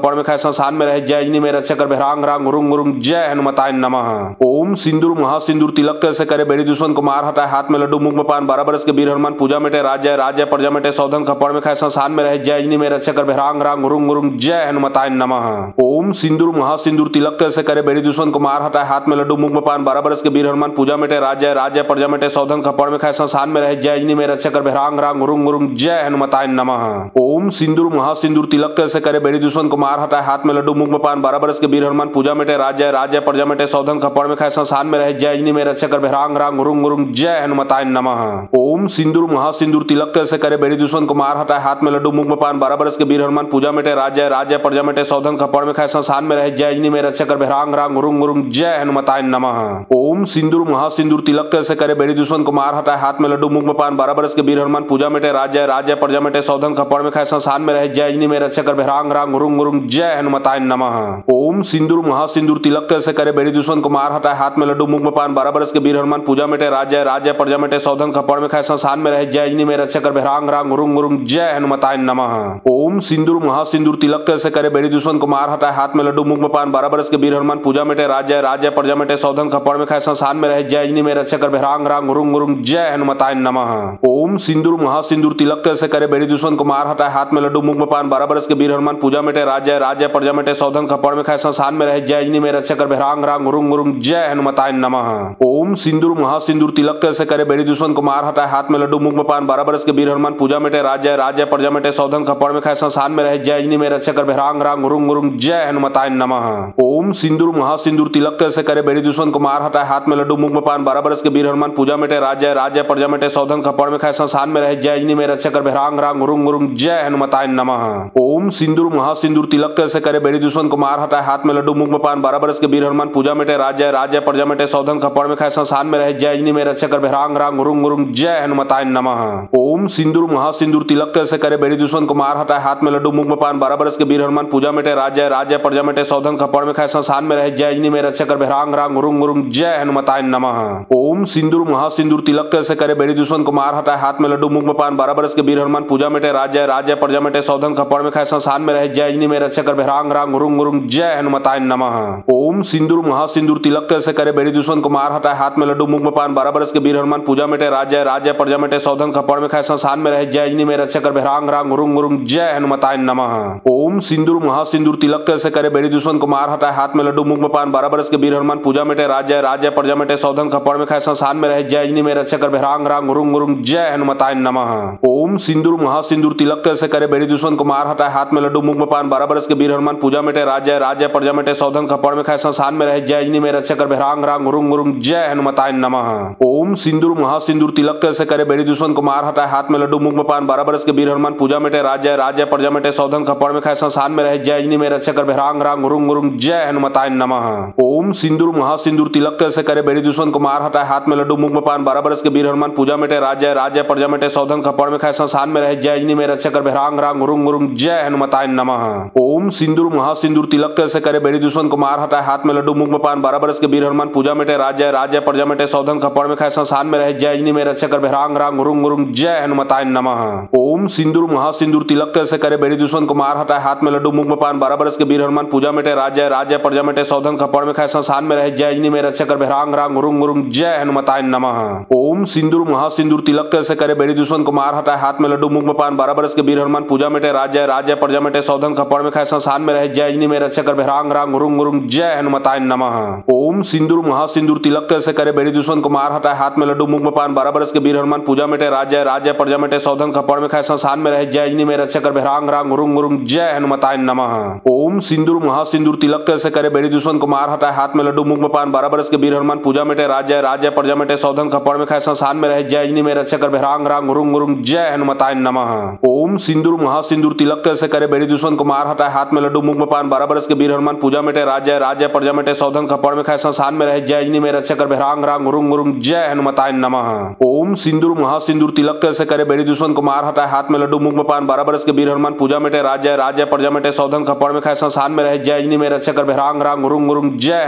में खाए संसान में रहे जय में रक्षा कर रांग रांग रुंग रुंग जय हनुमताय नमः। ओम सिंदूर महासिंदूर तिलक तेल से करे बेरी दुश्मन को मार हटाए हाथ में लड्डू मुंह में पान 12 बरस के वीर हनुमान पूजा मिटे राज्य राज्य प्रजा मिटे सौधन खपड़ में खाए संसान में रहे जय में रक्षा कर रांग रांग रुंग रुंग जय हनुमताय नमः। ओम सिंदूर महासिंदूर तिलक तेल से करे बेरी दुश्मन को मार हटाए हाथ में लड्डू मुंह में पान 12 बरस के वीर हनुमान पूजा मिटे राज्य राज्य प्रजा मिटे सौधन खपड़ में खाए संसान में रहे जय में रक्षा कर रांग रांग रुंग रुंग जय हनुमताय नमः। ओम सिंदूर महासिंदूर तिलक तेल से करे बेरी दुश्मन को मार हटाए हाथ में लड्डू मुंह में पान 12 बरस के वीर हनुमान पूजा मिटे राज्य राज्य प्रजा मिटे सौधन खपड़ में खाए संसान में रहे जय में रक्षा कर रांग रांग रुंग रुंग जय हनुमताय नमः। ओम सिंदूर महासिंदूर तिलक तिल से करे बेरी दुश्मन को मार हटाए, हाथ में लड्डू मुंह में पान, 12 बरस के वीर हनुमान पूजा मिटे राज जय, राज जय प्रजा मिटे सौधन खपड़ में खाए, संसान में रहे जय, इन्हीं में रक्षा कर भैरांग रांग गुरुंग गुरुंग, जय हनुमताय नमः। ओम सिंदूर महासिंदूर तिलक तिल से करे बेरी दुश्मन को मार हटाए, हाथ में लड्डू मुंह में पान, 12 बरस के वीर हनुमान पूजा मिटे राज जय, राज जय प्रजा मिटे सौधन खपड़ में खाए, संसान में रहे जय, इन्हीं में रक्षा कर भैरांग रांग गुरुंग गुरुंग, जय हनुमताय नमः। ओम सिंदूर महासिंदूर तिलक तिल से करे बेरी दुश्मन को मार हटाए, हाथ में लड्डू मुंह में पान, 12 बरस के वीर हनुमान पूजा मिटे राज जय, राज जय प्रजा मिटे सौधन खपड़ में खाए, संसान में रहे जय, इन्हीं में रक्षा कर भैरांग रांग गुरुंग गुरुंग, जय हनुमताय नमः। ओम सिंदूर महासिंदूर तिलक तिल से करे बेरी दुश्मन को मार हटाए, हाथ में लड्डू मुंह में पान, 12 बरस के वीर हनुमान पूजा मिटे राज जय, राज जय प्रजा मिटे सौधन खपड़ में खाए, संसान में रहे जय, इन्हीं में रक्षा कर भैरांग रांग गुरुंग गुरुंग, जय हनुमताय नमः। ओम सिंदूर महासिंदूर तिलक तिल से करे बेरी दुश्मन को मार हटाए, हाथ में लड्डू मुंह में पान, 12 बरस के वीर हनुमान पूजा मिटे राज जय, राज जय प्रजा मिटे सौधन खपड़ में खाए, संसान में रहे जय, इन्हीं में रक्षा कर भैरांग रांग गुरुंग गुरुंग, जय हनुमताय नमः। ओम सिंदूर महासिंदूर तिलक तिल से करे बेरी दुश्मन को मार हटाए, हाथ में लड्डू मुंह में पान, 12 बरस के वीर हनुमान पूजा मिटे राज जय, राज जय प्रजा मिटे सौधन खपड़ में खाए, संसान में रहे जय, इन्हीं में रक्षा कर भैरांग रांग गुरुंग गुरुंग, जय हनुमताय नमः। ओम सिंदूर महासिंदूर तिलक तिल से करे बेरी दुश्मन को मार हटाए, हाथ में लड्डू मुंह में पान, 12 बरस के वीर हनुमान पूजा मिटे राज जय, राज जय प्रजा मिटे सौधन खपड़ में खाए, संसान में रहे जय, इन्हीं में रक्षा कर भैरांग रांग गुरुंग गुरुंग, जय हनुमताय नमः। ओम सिंदूर महासिंदूर तिलक तिल से करे बेरी दुश्मन को मार हटाए, हाथ में लड्डू मुंह में पान, 12 बरस के वीर हनुमान पूजा मिटे राज जय, राज जय प्रजा मिटे सौधन खपड़ में खाए, संसान में रहे जय, इन्हीं में रक्षा कर भैरांग रांग गुरुंग गुरुंग, जय हनुमताय नमः। ओम सिंदूर महासिंदूर तिलक तिल से करे बेरी दुश्मन को मार हटाए, हाथ में लड्डू मुंह में पान, 12 बरस के वीर हनुमान पूजा मिटे राज जय, राज जय प्रजा मिटे सौधन खपड़ में खाए, संसान में रहे जय, इन्हीं में रक्षा कर भैरांग रांग गुरुंग गुरुंग, जय हनुमताय नमः। ओम सिंदूर महासिंदूर तिलक तिल से करे बेरी दुश्मन को मार हटाए, हाथ में लड्डू मुंह में पान, 12 बरस के वीर हनुमान पूजा मिटे राज जय, राज जय प्रजा मिटे सौधन खपड़ में खाए, संसान में रहे जय, इन्हीं में रक्षा कर भैरांग रांग गुरुंग गुरुंग, जय हनुमताय नमः। ओम सिंदूर महासिंदूर तिलक तिल से करे बेरी दुश्मन को मार हटाए, हाथ में लड्डू मुंह में पान, 12 बरस के वीर हनुमान पूजा मिटे राज जय, राज जय प्रजा मिटे सौधन खपड़ में खाए, संसान में रहे जय, इन्हीं में रक्षा कर भैरांग रांग गुरुंग गुरुंग, जय हनुमताय नमः। ओम सिंदूर महासिंदूर तिलक तिल से करे बेरी दुश्मन को मार हटाए, हाथ में लड्डू मुंह में पान, 12 बरस के वीर हनुमान पूजा मिटे राज जय, राज जय प्रजा मिटे सौधन खपड़ में खाए, संसान में रहे जय, इन्हीं में रक्षा कर भैरांग रांग गुरुंग गुरुंग, जय हनुमताय नमः। ओम सिंदूर महासिंदूर तिलक तिल से करे बेरी दुश्मन को मार हटाए, हाथ में लड्डू मुंह में पान, 12 बरस के वीर हनुमान पूजा मिटे राज जय, राज जय प्रजा मिटे सौधन खपड़ में खाए, संसान में रहे जय, इन्हीं में रक्षा कर भैरांग रांग गुरुंग गुरुंग, जय हनुमताय नमः। ओम सिंदूर महासिंदूर तिलक तिल से करे बेरी दुश्मन को मार हटाए, हाथ में लड्डू मुंह में पान, 12 बरस के वीर हनुमान पूजा मिटे राज जय, राज जय प्रजा मिटे सौधन खपड़ में खाए, संसान में रहे जय, इन्हीं में रक्षा कर भैरांग रांग गुरुंग गुरुंग, जय हनुमताय नमः। ओम सिंदूर महासिंदूर तिलक तिल से करे बेरी दुश्मन को मार हटाए, हाथ में लड्डू मुंह में पान, 12 बरस के वीर हनुमान पूजा मिटे राज जय, राज जय प्रजा मिटे सौधन खपड़ में खाए, संसान में रहे जय, इन्हीं में रक्षा कर भैरांग रांग गुरुंग गुरुंग, जय हनुमताय नमः। ओम सिंदूर महासिंदूर तिलक तिल से करे बेरी दुश्मन को मार हटाए, हाथ में लड्डू मुंह में पान, 12 बरस के वीर हनुमान पूजा मिटे राज जय, राज जय प्रजा मिटे सौधन खपड़ में खाए, संसान में रहे जय, इन्हीं में रक्षा कर भैरांग रांग गुरुंग गुरुंग, जय हनुमताय नमः। ओम सिंदूर महासिंदूर तिलक तिल से करे बेरी दुश्मन को मार हटाए, हाथ में लड्डू मुंह में पान, 12 बरस के वीर हनुमान पूजा मिटे राज जय, राज जय प्रजा मिटे सौधन खपड़ में खाए, संसान में रहे जय, इन्हीं में रक्षा कर भैरांग रांग गुरुंग गुरुंग, जय हनुमताय नमः। ओम सिंदूर महासिंदूर तिलक तिल से करे बेरी दुश्मन को मार हटाए, हाथ में लड्डू मुंह में पान, 12 बरस के वीर हनुमान पूजा मिटे राज जय, राज जय प्रजा मिटे सौधन खपड़ में खाए, संसान में रहे जय, इन्हीं में रक्षा कर भैरांग रांग गुरुंग गुरुंग, जय हनुमताय नमः। ओम सिंदूर महासिंदूर तिलक तिल से करे बेरी दुश्मन को मार हटाए, हाथ में लड्डू मुंह में पान, 12 बरस के वीर हनुमान पूजा मिटे राज जय, राज जय प्रजा मिटे सौधन खपड़ में खाए, संसान में रहे जय, इन्हीं में रक्षा कर भैरांग रांग गुरुंग गुरुंग, जय हनुमताय नमः। ओम सिंदूर महासिंदूर तिलक तिल से करे बेरी दुश्मन को मार हटाए, हाथ में लड्डू मुंह में पान, 12 बरस के वीर हनुमान पूजा मिटे राज जय, राज जय प्रजा मिटे सौधन खपड़ में खाए, संसान में रहे जय, इन्हीं में रक्षा कर भैरांग रांग गुरुंग गुरुंग, जय हनुमताय नमः। ओम सिंदूर महासिंदूर तिलक तिल से करे बेरी दुश्मन को मार हटाए, हाथ में लड्डू मुंह में पान, 12 बरस के वीर हनुमान पूजा मिटे राज जय, राज जय प्रजा मिटे सौधन खपड़ में खाए, संसान में रहे जय, इन्हीं में रक्षा कर भैरांग रांग गुरुंग गुरुंग, जय हनुमताय नमः। ओम सिंदूर महासिंदूर तिलक तिल से करे बेरी दुश्मन को मार हटाए, हाथ में लड्डू मुंह में पान, 12 बरस के वीर हनुमान पूजा मिटे राज जय, राज जय प्रजा मिटे सौधन खपड़ में खाए, संसान में रहे जय, इन्हीं में रक्षा कर भैरांग रांग गुरुंग गुरुंग, जय हनुमताय नमः। ओम सिंदूर महासिंदूर तिलक तिल से करे बेरी दुश्मन को मार हटाए, हाथ में लड्डू मुंह में पान, 12 बरस के वीर हनुमान पूजा मिटे राज जय, राज जय प्रजा मिटे सौधन खपड़ में खाए, संसान में रहे जय, इन्हीं में रक्षा कर भैरांग रांग गुरुंग गुरुंग, जय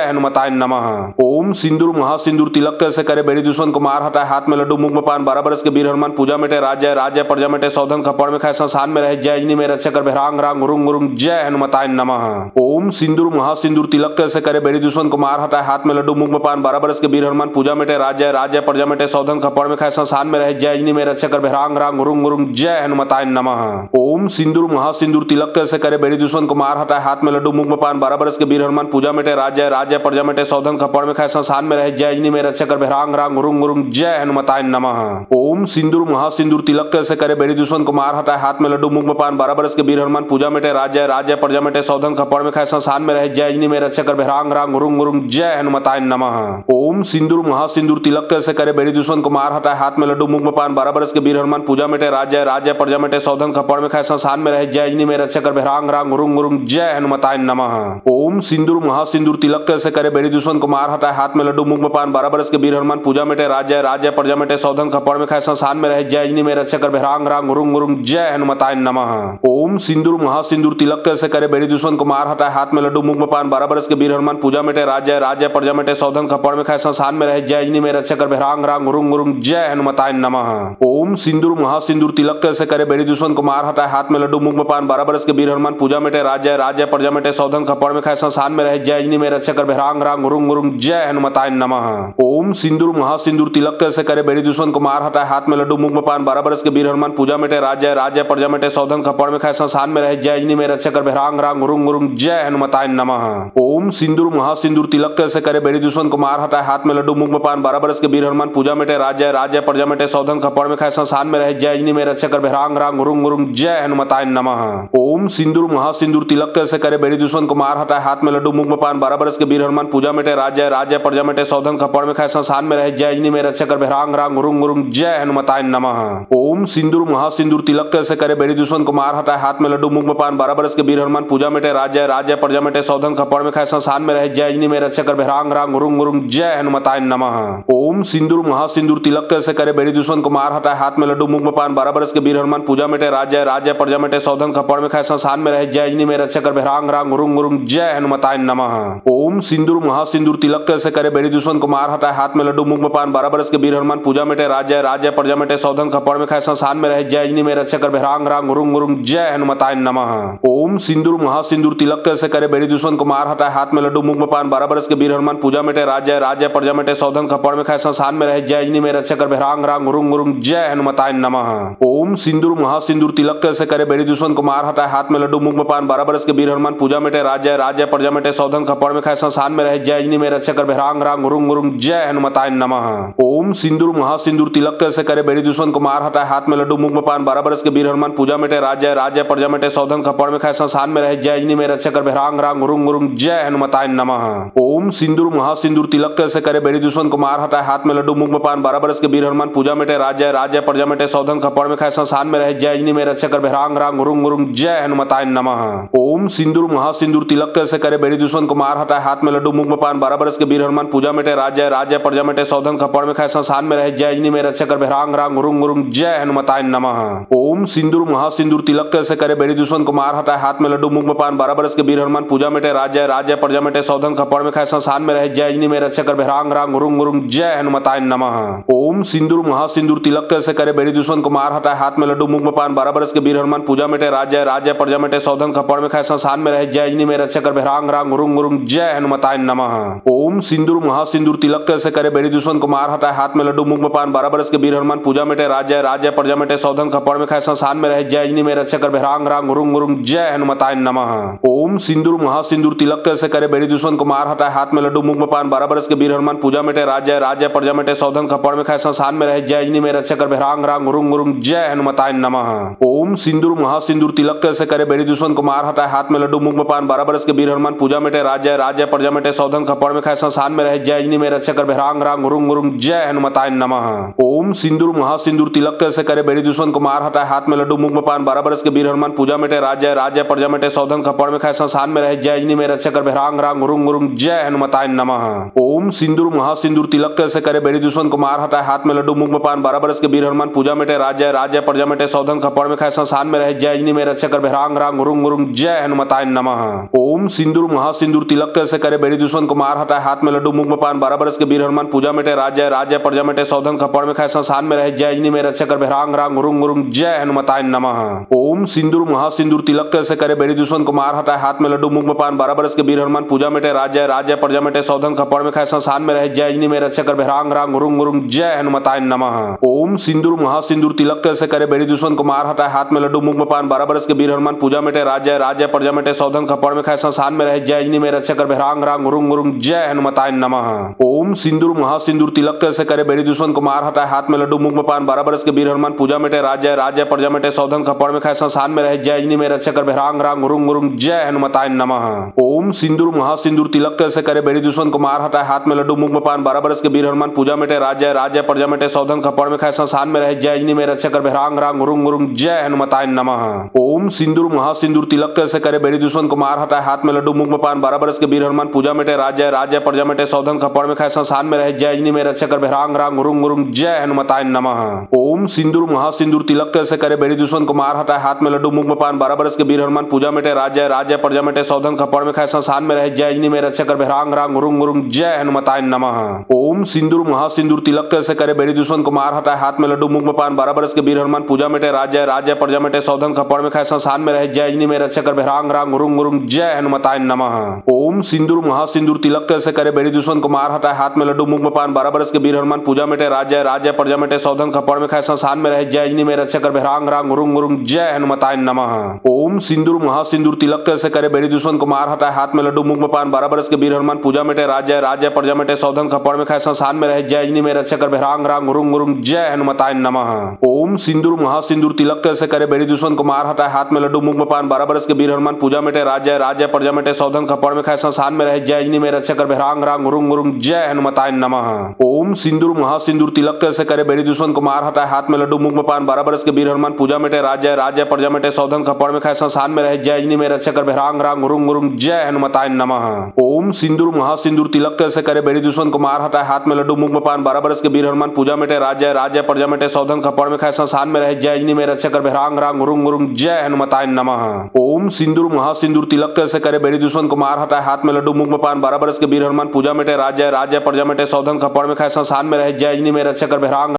हनुमताय नमः। ओम सिंदूर महासिंदूर तिलक तिल से करे बेरी दुश्मन को मार हटाए, हाथ में लड्डू मुंह में पान, 12 बरस के वीर हनुमान पूजा मिटे राज जय, राज जय प्रजा मिटे सौधन खपड़ में खाए, संसान में रहे जय, इन्हीं में रक्षा कर भैरांग रांग गुरुंग गुरुंग, जय हनुमताय नमः। ओम सिंदूर महासिंदूर तिलक तिल से करे बेरी दुश्मन को मार हटाए, हाथ में लड्डू मुंह में पान, 12 बरस के वीर हनुमान पूजा मिटे राज जय, राज जय प्रजा मिटे सौधन खपड़ में खाए, संसान में रहे जय, इन्हीं में रक्षा कर भैरांग रांग गुरुंग गुरुंग, जय हनुमताय नमः। ओम सिंदूर महासिंदूर तिलक तिल से करे बेरी दुश्मन को मार हटाए, हाथ में लड्डू मुंह में पान, 12 बरस के वीर हनुमान पूजा मिटे राज जय, राज जय प्रजा मिटे सौधन खपड़ में खाए, संसान में रहे जय, इन्हीं में रक्षा कर भैरांग रांग गुरुंग गुरुंग, जय हनुमताय नमः। ओम सिंदूर महासिंदूर तिलक तिल से करे बेरी दुश्मन को मार हटाए हाथ में लड्डू मुख में पान 12 बरस के वीर हनुमान पूजा मिटे राज्य राज्य प्रजा मिटे सौधन खपड़ में खाए संसान में रहे जय जिनी में रक्षा कर भैरांग रांग रुंग रुंग जय हनुमताय नमः। ओम सिंदूर महासिंदूर तिलक तेल से करे बेरी दुश्मन को मार हटाए हाथ में लड्डू मुख में पान 12 बरस के वीर हनुमान पूजा मिटे राज्य राज्य प्रजा मिटे सौधन खपड़ में खाए संसान में रहे जय जिनी में रक्षा कर भैरांग रांग रुंग रुंग जय हनुमताय नमः। ओम सिंदूर महासिंदूर तिलक तेल से करे बेरी दुश्मन को मार हटाए हाथ में लड्डू मुख में पान 12 बरस के वीर हनुमान पूजा मिटे राज्य राज्य प्रजा मिटे सौधन खपड़ में खाए संसान में रहे जय जिनी में रक्षा कर भैरांग रांग रुंग रुंग जय हनुमताय नमः। ओम सिंदूर महासिंदूर तिलक तेल से करे बेरी दुश्मन को मार हटाए हाथ में लड्डू मुख में पान 12 बरस के वीर हनुमान पूजा मिटे राज्य राज्य प्रजा मिटे सौधन खपड़ में खाए संसान में रहे जय जिनी में रक्षा कर भैरांग रांग रुंग रुंग जय हनुमताय नमः। ओम सिंदूर महासिंदूर तिलक तेल से करे बेरी दुश्मन को मार हटाए हाथ में लड्डू मुख में पान 12 बरस के वीर हनुमान पूजा मिटे राज्य राज्य प्रजा मिटे सौधन खपड़ में खाए संसान में रहे जय जिनी में रक्षा कर भैरांग रांग रुंग रुंग जय हनुमताय नमः। ओम सिंदूर महासिंदूर तिलक तेल से करे बेरी दुश्मन को मार हटाए हाथ में लड्डू मुख में पान 12 बरस के वीर हनुमान पूजा मिटे राज्य राज्य प्रजा मिटे सौधन खपड़ में खाए संसान में रहे जय जिनी में रक्षा कर भैरांग रांग रुंग रुंग जय हनुमताय नमः। ओम सिंदूर महासिंदूर तिलक तेल से करे बेरी दुश्मन को मार हटाए हाथ में लड्डू मुख में पान 12 बरस के वीर हनुमान पूजा मिटे राज्य राज्य प्रजा मिटे सौधन खपड़ में खाए संसान में रहे जय जिनी में रक्षा कर भैरांग रांग रुंग रुंग जय हनुमताय नमः। ओम सिंदूर महासिंदूर तिलक तेल से करे बेरी दुश्मन को मार हटाए हाथ में लड्डू मुख में पान 12 बरस के वीर हनुमान पूजा मिटे राज्य राज्य प्रजा मिटे सौधन खपड़ में खाए संसान में रहे जय जिनी में रक्षा कर भैरांग रांग रुंग रुंग जय हनुमताय नमः। ओम सिंदूर महासिंदूर तिलक तेल से करे बेरी दुश्मन को मार हटाए हाथ में लड्डू मुख में पान 12 बरस के वीर हनुमान पूजा मिटे राज्य राज्य प्रजा मिटे सौधन खपड़ में खाए संसान में रहे जय जिनी में रक्षा कर भैरांग रांग रुंग रुंग जय हनुमताय नमः। ओम सिंदूर महासिंदूर तिलक तेल से करे बेरी दुश्मन को मार हटाए हाथ में लड्डू मुख में पान 12 बरस के वीर हनुमान पूजा मिटे राज्य राज्य प्रजा मिटे सौधन खपड़ में खाए संसान में रहे जय जिनी में रक्षा कर भैरांग रांग रुंग रुंग जय हनुमताय नमः। ओम सिंदूर महासिंदूर तिलक तेल से करे बेरी दुश्मन को मार हटाए हाथ में लड्डू मुख में पान 12 बरस के वीर हनुमान पूजा मिटे राज्य राज्य प्रजा मिटे सौधन खपड़ में खाए संसान में रहे जय जिनी में रक्षा कर भैरांग रांग रुंग रुंग जय हनुमताय नमः। ओम सिंदूर महासिंदूर तिलक तेल से करे बेरी दुश्मन को मार हटाए हाथ में लड्डू मुख में पान 12 बरस के वीर हनुमान पूजा मिटे राज्य राज्य प्रजा मिटे सौधन खपड़ में खाए संसान में रहे जय जिनी में रक्षा कर भैरांग रांग रुंग रुंग जय हनुमताय नमः। ओम सिंदूर महासिंदूर तिलक तेल से करे बेरी दुश्मन को मार हटाए हाथ में लड्डू मुख में पान 12 बरस के वीर हनुमान पूजा मिटे राज्य राज्य प्रजा मिटे सौधन खपड़ में खाए संसान में रहे जय जिनी में रक्षा कर भैरांग रांग रुंग रुंग जय हनुमताय नमः। ओम सिंदूर महासिंदूर तिलक तेल से करे बेरी दुश्मन को मार हटाए हाथ में लड्डू मुख में पान 12 बरस के वीर हनुमान पूजा मिटे राज्य राज्य प्रजा मिटे सौधन खपड़ में खाए संसान में रहे जय जिनी में रक्षा कर भैरांग रांग रुंग रुंग जय हनुमताय नमः। ओम सिंदूर महासिंदूर तिलक तेल से करे बेरी दुश्मन को मार हटाए हाथ में लड्डू मुख में पान 12 बरस के वीर हनुमान पूजा मिटे राज्य राज्य प्रजा मिटे सौधन खपड़ में खाए संसान में रहे जय जिनी में रक्षा कर भैरांग रांग रुंग रुंग जय हनुमताय नमः। ओम सिंदूर महासिंदूर तिलक तेल से करे बेरी दुश्मन को मार हटाए हाथ में लड्डू मुख में पान 12 बरस के वीर हनुमान पूजा मिटे राज्य राज्य प्रजा मिटे सौधन खपड़ में खाए संसान में रहे जय जिनी में रक्षा कर भैरांग रांग रुंग रुंग जय हनुमताय नमः। ओम सिंदूर महासिंदूर तिलक तेल से करे बेरी दुश्मन को मार हटाए हाथ में लड्डू मुख में पान 12 बरस के वीर हनुमान पूजा मिटे राज्य राज्य प्रजा मिटे सौधन खपड़ में खाए संसान में रहे जय जिनी में रक्षा कर भैरांग रांग रुंग रुंग जय हनुमताय नमः। ओम सिंदूर महासिंदूर तिलक तेल से करे बेरी दुश्मन को मार हटाए हाथ में लड्डू मुख में पान 12 बरस के वीर हनुमान पूजा मिटे राज्य राज्य प्रजा मिटे सौधन खपड़ में खाए संसान में रहे जय जिनी में रक्षा कर भैरांग रांग रुंग रुंग जय हनुमताय नमः। ओम सिंदूर महासिंदूर तिलक तेल से करे बेरी दुश्मन को मार हटाए हाथ में लड्डू मुख में पान 12 बरस के वीर हनुमान पूजा मिटे राज्य राज्य प्रजा मिटे सौधन खपड़ में खाए संसान में रहे जय जिनी में रक्षा कर भैरांग रांग रुंग रुंग जय हनुमताय नमः। ओम सिंदूर महासिंदूर तिलक तेल से करे बेरी दुश्मन को मार हटाए हाथ में लड्डू मुख में पान 12 बरस के वीर हनुमान पूजा मिटे राज्य राज्य प्रजा मिटे सौधन खपड़ में खाए संसान में रहे जय जिनी में रक्षा कर भैरांग रांग रुंग रुंग जय हनुमताय नमः। ओम सिंदूर महासिंदूर तिलक तेल से करे बेरी दुश्मन को मार हटाए हाथ में लड्डू मुख में पान 12 बरस के वीर हनुमान पूजा मिटे राज्य राज्य प्रजा मिटे सौधन खपड़ में खाए संसान में रहे जय जिनी में रक्षा कर भैरांग रांग रुंग रुंग जय हनुमताय नमः। ओम सिंदूर महासिंदूर तिलक तेल से करे बेरी दुश्मन को मार हटाए हाथ में लड्डू मुख में पान 12 बरस के वीर हनुमान पूजा मिटे राज्य राज्य प्रजा मिटे सौधन खपड़ में खाए संसान में रहे जय जिनी में रक्षा कर भैरांग रांग रुंग रुंग जय हनुमताय नमः। ओम सिंदूर महासिंदूर तिलक तेल से करे बेरी दुश्मन को मार हटाए हाथ में लड्डू मुख में पान 12 बरस के वीर हनुमान पूजा मिटे राज्य राज्य प्रजा मिटे सौधन खपड़ में खाए संसान में रहे जय जिनी में रक्षा कर भैरांग रांग रुंग रुंग जय हनुमताय नमः। ओम सिंदूर महासिंदूर तिलक तेल से करे बेरी दुश्मन को मार हटाए हाथ में लड्डू मुख में पान 12 बरस के वीर हनुमान पूजा मिटे राज्य राज्य प्रजा मिटे सौधन खपड़ में खाए संसान में रहे जय जिनी में रक्षा कर भैरांग रांग रुंग रुंग जय हनुमताय नमः। ओम सिंदूर महासिंदूर तिलक तेल से करे बेरी दुश्मन को मार हटाए हाथ में लड्डू मुख में पान 12 बरस के वीर हनुमान पूजा मिटे राज्य राज्य प्रजा मिटे सौधन खपड़ में खाए संसान में रहे जय जिनी में रक्षा कर भैरांग रांग रुंग रुंग जय हनुमताय नमः। ओम सिंदूर महासिंदूर तिलक तेल से करे बेरी दुश्मन को मार हटाए हाथ में लड्डू मुख में पान 12 बरस के वीर हनुमान पूजा मिटे राज्य राज्य प्रजा मिटे सौधन खपड़ में खाए संसान में रहे जय जिनी में रक्षा कर भैरांग रांग रुंग रुंग जय हनुमताय नमः। ओम सिंदूर महासिंदूर तिलक तेल से करे बेरी दुश्मन को मार हटाए हाथ में लड्डू मुख में पान 12 बरस के वीर हनुमान पूजा मिटे मिटे राज्य राज्य प्रजा मिटे सौधन खपड़ में खाए संसान में रहे जय अजनी में रक्षा कर भ्रांग रांग रुंग रुंग जय हनुमताय नमः। ओम सिंदूर महासिंदूर तिलक तेल से करे बेरी दुश्मन को मार हटाए हाथ में लड्डू मुंह में पान 12 बरस के वीर हनुमान पूजा मिटे राज्य राज्य प्रजा मिटे सौधन खपड़ में खाए संसान में रहे जय अजनी में रक्षा कर भ्रांग रांग रुंग रुंग जय हनुमताय नमः। ओम सिंदूर महासिंदूर तिलक तेल से करे बेरी दुश्मन को मार हटाए हाथ में लड्डू मुंह में पान 12 बरस के वीर हनुमान पूजा मिटे राज्य राज्य प्रजा मिटे सौधन खपड़ में खाए संसान में रहे जय अजनी में रक्षा कर भ्रांग रांग रुंग रुंग जय हनुमताय नमः। ओम सिंदूर महासिंदूर तिलक तेल से करे बेरी दुश्मन को मार हटाए हाथ में लड्डू मुंह में पान 12 बरस के वीर हनुमान पूजा मिटे राज्य राज्य प्रजा मिटे सौधन खपड़ में खाए संसान में रहे जय अजनी में रक्षा कर भ्रांग रांग रुंग रुंग जय हनुमताय नमः। ओम सिंदूर महासिंदूर तिलक तेल से करे बेरी दुश्मन को मार हटाए हाथ में लड्डू मुंह में पान 12 बरस के वीर हनुमान पूजा मिटे राज्य राज्य प्रजा मिटे सौधन खपड़ में खाए संसान में रहे जय अजनी में रक्षा कर भ्रांग रांग रुंग रुंग जय हनुमताय नमः। ओम सिंदूर महासिंदूर तिलक तेल से करे बेरी दुश्मन को मार हटाए हाथ में लड्डू मुंह में पान 12 बरस के वीर हनुमान पूजा मिटे राज्य राज्य प्रजा मिटे सौधन खपड़ में खाए संसान में रहे जय अजनी में रक्षा कर भ्रांग रांग रुंग रुंग जय हनुमताय नमः। ओम सिंदूर महासिंदूर तिलक तेल से करे बेरी दुश्मन को मार हटाए हाथ में लड्डू मुंह में पान 12 बरस के वीर हनुमान पूजा मिटे राज्य राज्य प्रजा मिटे सौधन खपड़ में खाए संसान में रहे जय अजनी में रक्षा कर भ्रांग रांग रुंग रुंग जय हनुमताय नमः। ओम सिंदूर महासिंदूर तिलक तेल से करे बेरी दुश्मन को मार हटाए हाथ में लड्डू मुंह में पान 12 बरस के वीर हनुमान पूजा मिटे राज्य राज्य प्रजा मिटे सौधन खपड़ में खाए संसान में रहे जय अजनी में रक्षा कर भ्रांग रांग रुंग रुंग जय हनुमताय नमः। ओम सिंदूर महासिंदूर तिलक तेल से करे बेरी दुश्मन को मार हटाए हाथ में लड्डू मुंह में पान 12 बरस के वीर हनुमान पूजा मिटे राज्य राज्य प्रजा मिटे सौधन खपड़ में खाए संसान में रहे जय अजनी में रक्षा कर भ्रांग रांग रुंग रुंग जय हनुमताय नमः। ओम सिंदूर महासिंदूर तिलक तेल से करे बेरी दुश्मन को मार हटाए हाथ में लड्डू मुंह में पान 12 बरस के वीर हनुमान पूजा मिटे राज्य राज्य प्रजा मिटे सौधन खपड़ में खाए संसान में रहे जय अजनी में रक्षा कर भ्रांग रांग रुंग रुंग जय हनुमताय नमः। ओम सिंदूर महासिंदूर तिलक तेल से करे बेरी दुश्मन को मार हटाए हाथ में लड्डू मुंह में पान 12 बरस के वीर हनुमान पूजा मिटे राज्य राज्य प्रजा मिटे सौधन खपड़ में खाए संसान में रहे जय अजनी में रक्षा कर भ्रांग